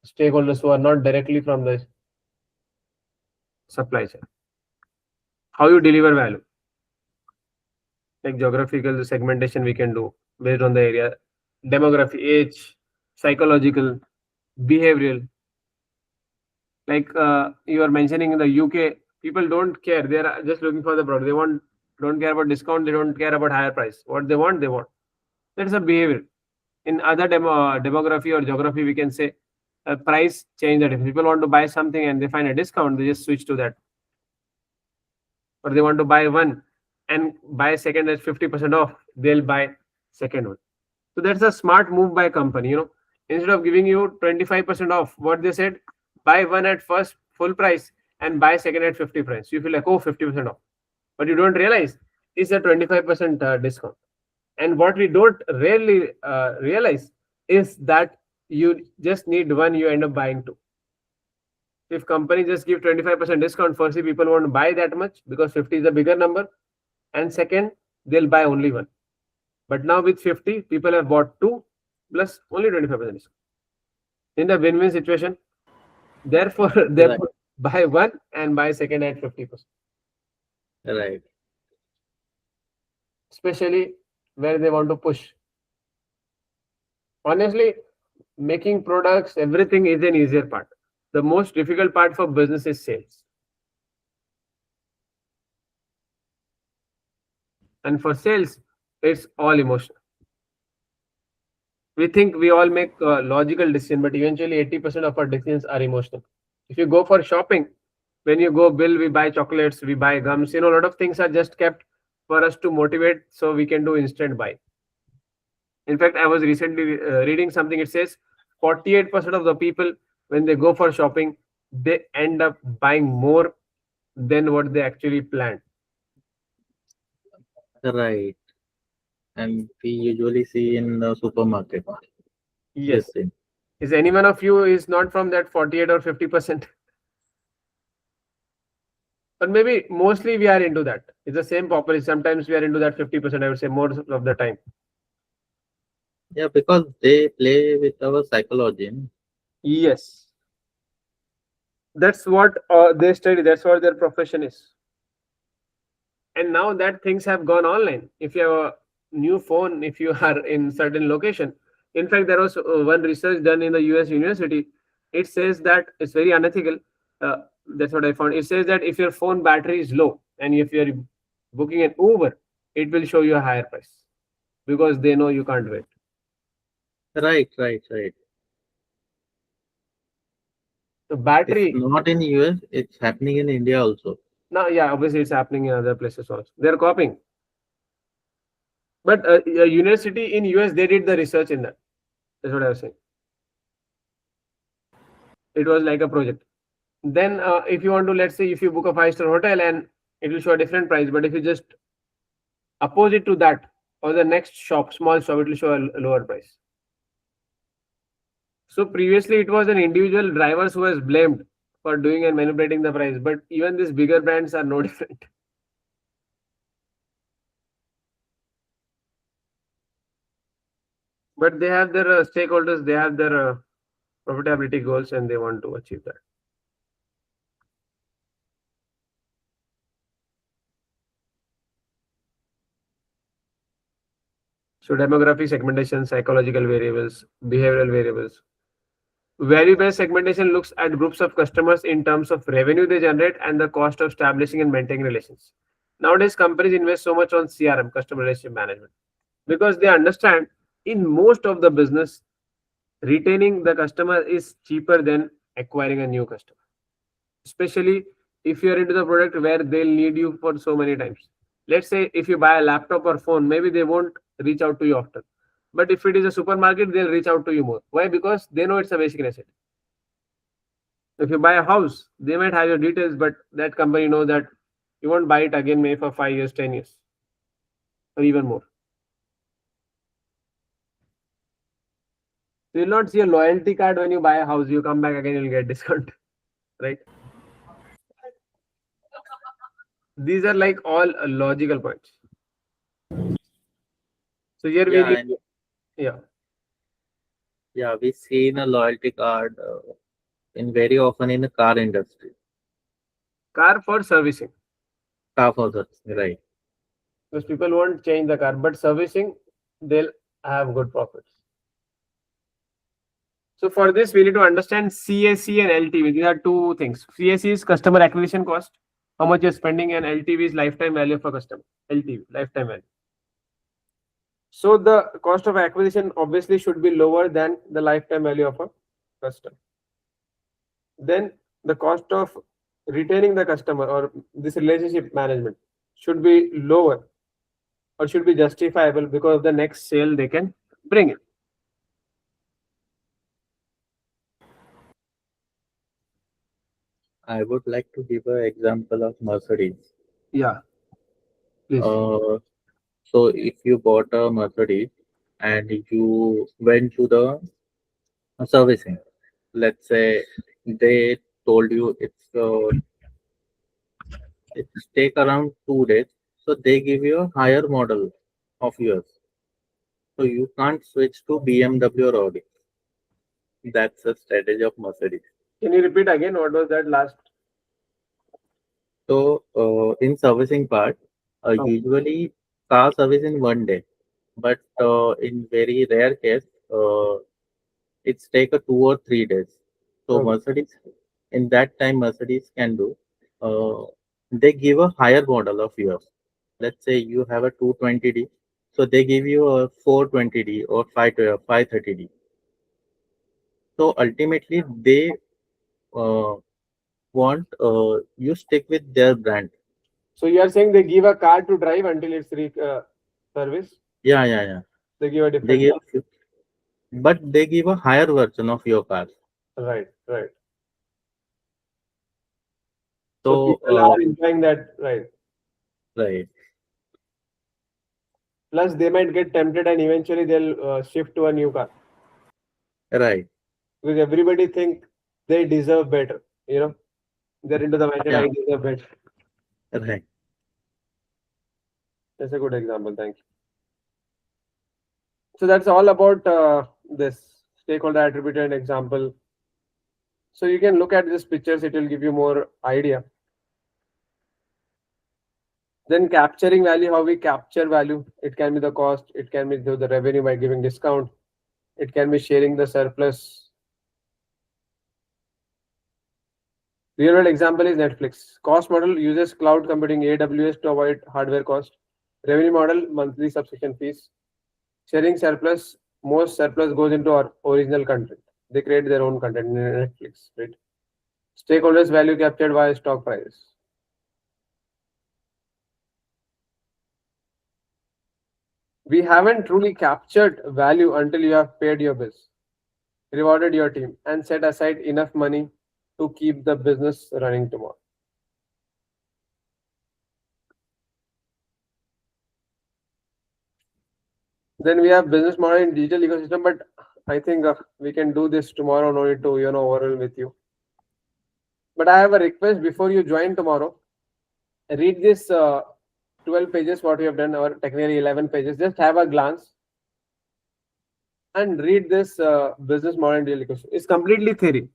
stakeholders who are not directly from the supply chain. How you deliver value, like geographical segmentation we can do based on the area, demography, age, psychological, behavioral. Like you are mentioning in the UK, people don't care, they are just looking for the product. They don't care about discount, they don't care about higher price. What they want, that's a behavior. In other demography or geography, we can say price change. That if people want to buy something and they find a discount, they just switch to that. Or they want to buy one and buy second at 50% off, they'll buy second one. So that's a smart move by company. Instead of giving you 25% off, what they said, buy one at first full price and buy second at 50 price. You feel like, oh, 50% off. But you don't realize it's a 25% discount. And what we don't rarely realize is that you just need one, you end up buying two. If company just give 25% discount, firstly, people won't buy that much because 50 is a bigger number. And second, they'll buy only one. But now with 50, people have bought two plus only 25% discount. In the win-win situation, therefore, buy one and buy second at 50%. Right. Especially where they want to push. Honestly, making products, everything is an easier part. The most difficult part for business is sales. And for sales, it's all emotional. We think we all make logical decisions, but eventually 80% of our decisions are emotional. If you go for shopping, when you go bill, we buy chocolates, we buy gums. A lot of things are just kept for us to motivate, so we can do instant buy. In fact, I was recently reading something. It says 48% of the people, when they go for shopping, they end up buying more than what they actually planned. Right. And we usually see in the supermarket Yes. this thing. Is anyone of you is not from that 48 or 50%? But maybe mostly we are into that. It's the same population. Sometimes we are into that 50%, I would say, more of the time. Yeah, because they play with our psychology. Yes. That's what they study. That's what their profession is. And now that things have gone online, if you have a new phone, if you are in certain location, in fact there was one research done in the US university. It says that it's very unethical. uh, that's what I found. It says that if your phone battery is low and if you're booking an Uber, it will show you a higher price because they know you can't wait. Right, right, right. The It's battery, not in US, it's happening in India also. now yeah, obviously it's happening in other places also, they're copying. But a university in US, they did the research in that. That's what I was saying. It was like a project. Then if you want to, let's say if you book a 5-star hotel and it will show a different price, but if you just opposite to that or the next shop, small shop, it will show a lower price. So previously it was an individual drivers who was blamed for doing and manipulating the price, but even these bigger brands are no different. But they have their stakeholders, they have their profitability goals, and they want to achieve that. So demographic segmentation, psychological variables, behavioral variables. Value-based segmentation looks at groups of customers in terms of revenue they generate and the cost of establishing and maintaining relations. Nowadays, companies invest so much on CRM, customer relationship management, because they understand in most of the business, retaining the customer is cheaper than acquiring a new customer. Especially if you're into the product where they'll need you for so many times. Let's say if you buy a laptop or phone, maybe they won't reach out to you often. But if it is a supermarket, they'll reach out to you more. Why? Because they know it's a basic necessity. If you buy a house, they might have your details, but that company know that you won't buy it again maybe for 5 years, 10 years, or even more. You will not see a loyalty card when you buy a house. You come back again, you'll get discount, right? These are like all logical points. So here we Yeah, need, and yeah, yeah, we seen a loyalty card in very often in the car industry. car for servicing, Car for that, right? because people won't change the car, but servicing, they'll have good profits. So for this, we need to understand CAC and LTV. These are two things. CAC is customer acquisition cost, how much you're spending, and LTV is lifetime value of a customer. LTV, lifetime value. So the cost of acquisition obviously should be lower than the lifetime value of a customer. Then the cost of retaining the customer or this relationship management should be lower or should be justifiable because of the next sale they can bring in. I would like to give an example of Mercedes. Yeah, please. Uh, so if you bought a Mercedes and you went to the servicing, let's say they told you it's take around 2 days, so they give you a higher model of yours. So you can't switch to BMW or Audi. That's a strategy of Mercedes. Can you repeat again? What was that last? So in servicing part, Oh, usually car service in 1 day, but in very rare case, it's take a 2 or 3 days. So okay. Mercedes, in that time, Mercedes can do. Uh, they give a higher model of yours. let's say you have a 220D, so they give you a 420D or 530D. So ultimately, they want you stick with their brand. So you are saying they give a car to drive until it's service. Yeah. They give a They different. give, but they give a higher version of your car. Right. So So people are enjoying that, right? right, Plus, they might get tempted and eventually they'll shift to a new car right, because everybody think they deserve better. They're into the mindset yeah, I deserve better. right. That's a good example. Thank you. So that's all about this stakeholder attributed example. So you can look at these pictures; it will give you more idea. Then capturing value, how we capture value. It can be the cost. It can be the revenue by giving discount. It can be sharing the surplus. Real world example is Netflix. Cost model uses cloud computing AWS to avoid hardware cost. Revenue model monthly subscription fees. Sharing surplus, most surplus goes into our original content. They create their own content in Netflix, right? Stakeholders value captured by stock price. We haven't truly captured value until you have paid your bills, rewarded your team, and set aside enough money to keep the business running tomorrow. Then we have business model in digital ecosystem, but I think we can do this tomorrow. No need to overwhelm with you. But I have a request before you join tomorrow. Read this 12 pages what we have done, or technically 11 pages. Just have a glance and read this business model in digital ecosystem. It's completely theory.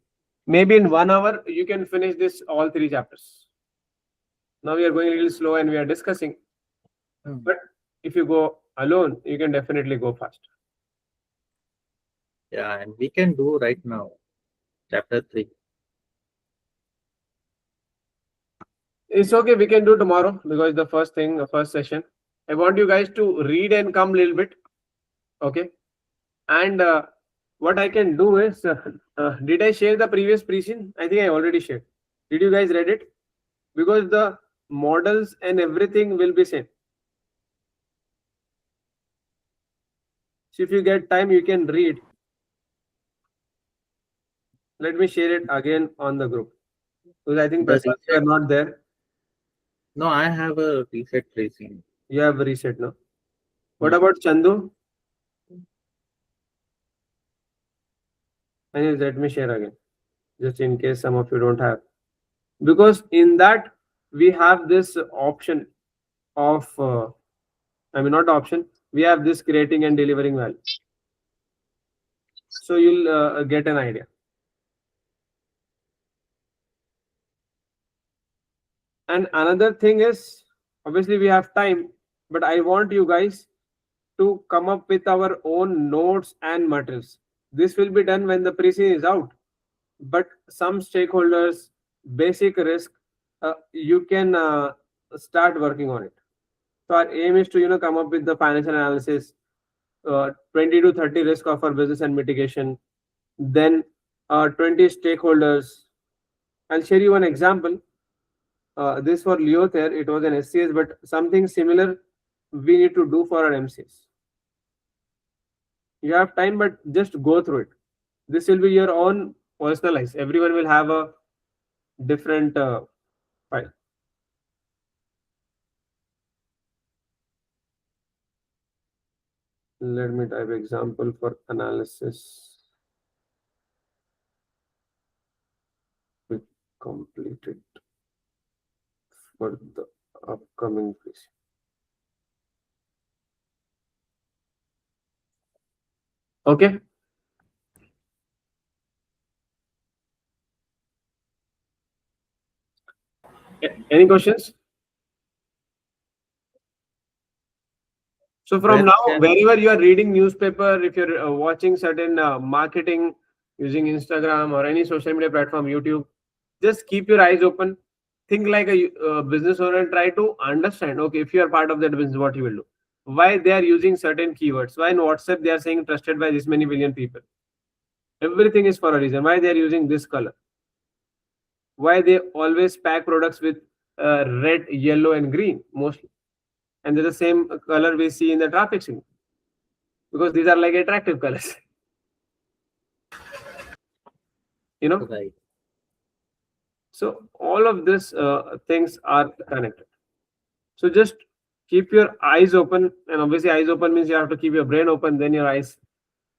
Maybe in 1 hour you can finish this all 3 chapters. Now we are going a little slow and we are discussing. But if you go alone, you can definitely go fast. Yeah, and we can do right now, chapter 3. It's okay, we can do tomorrow because the first thing, the first session. I want you guys to read and come a little bit. Okay. And what I can do is, did I share the previous pre-scene? I think I already shared. Did you guys read it? Because the models and everything will be same. So if you get time, you can read. Let me share it again on the group. Because I think The Prasad, you are not there. No, I have a reset tracing. You have reset now. What about Chandu? Anyways, let me share again, just in case some of you don't have. Because in that, we have this option of, not option, we have this creating and delivering value. So you'll get an idea. And another thing is, obviously we have time, but I want you guys to come up with our own notes and materials. This will be done when the pre-scene is out. But some stakeholders, basic risk, you can start working on it. So our aim is to come up with the financial analysis, 20 to 30 risk of our business and mitigation, then 20 stakeholders. I'll share you one example. This for Leo there, it was an SCS, but something similar we need to do for our MCS. You have time, but just go through it. This will be your own personalized. Everyone will have a different file. Let me type example for analysis. We completed for the upcoming piece. Okay. Any questions? So from now, wherever you are reading newspaper, if you're watching certain marketing using Instagram or any social media platform, YouTube, just keep your eyes open. think like a business owner and try to understand, okay, if you are part of that business, what you will do, why they are using certain keywords, why in WhatsApp they are saying trusted by this many billion people. Everything is for a reason. Why they are using this color, why they always pack products with red, yellow and green mostly, and they're the same color we see in the traffic signal, because these are like attractive colors. You know, Right. so all of this things are connected. So just keep your eyes open, and obviously eyes open means you have to keep your brain open, then your eyes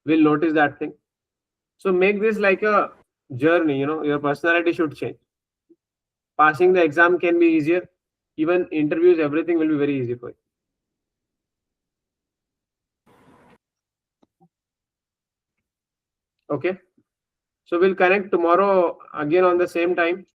will notice that thing. So make this like a journey, you know, your personality should change. Passing the exam can be easier, even interviews, everything will be very easy for you. Okay, so we'll connect tomorrow again on the same time.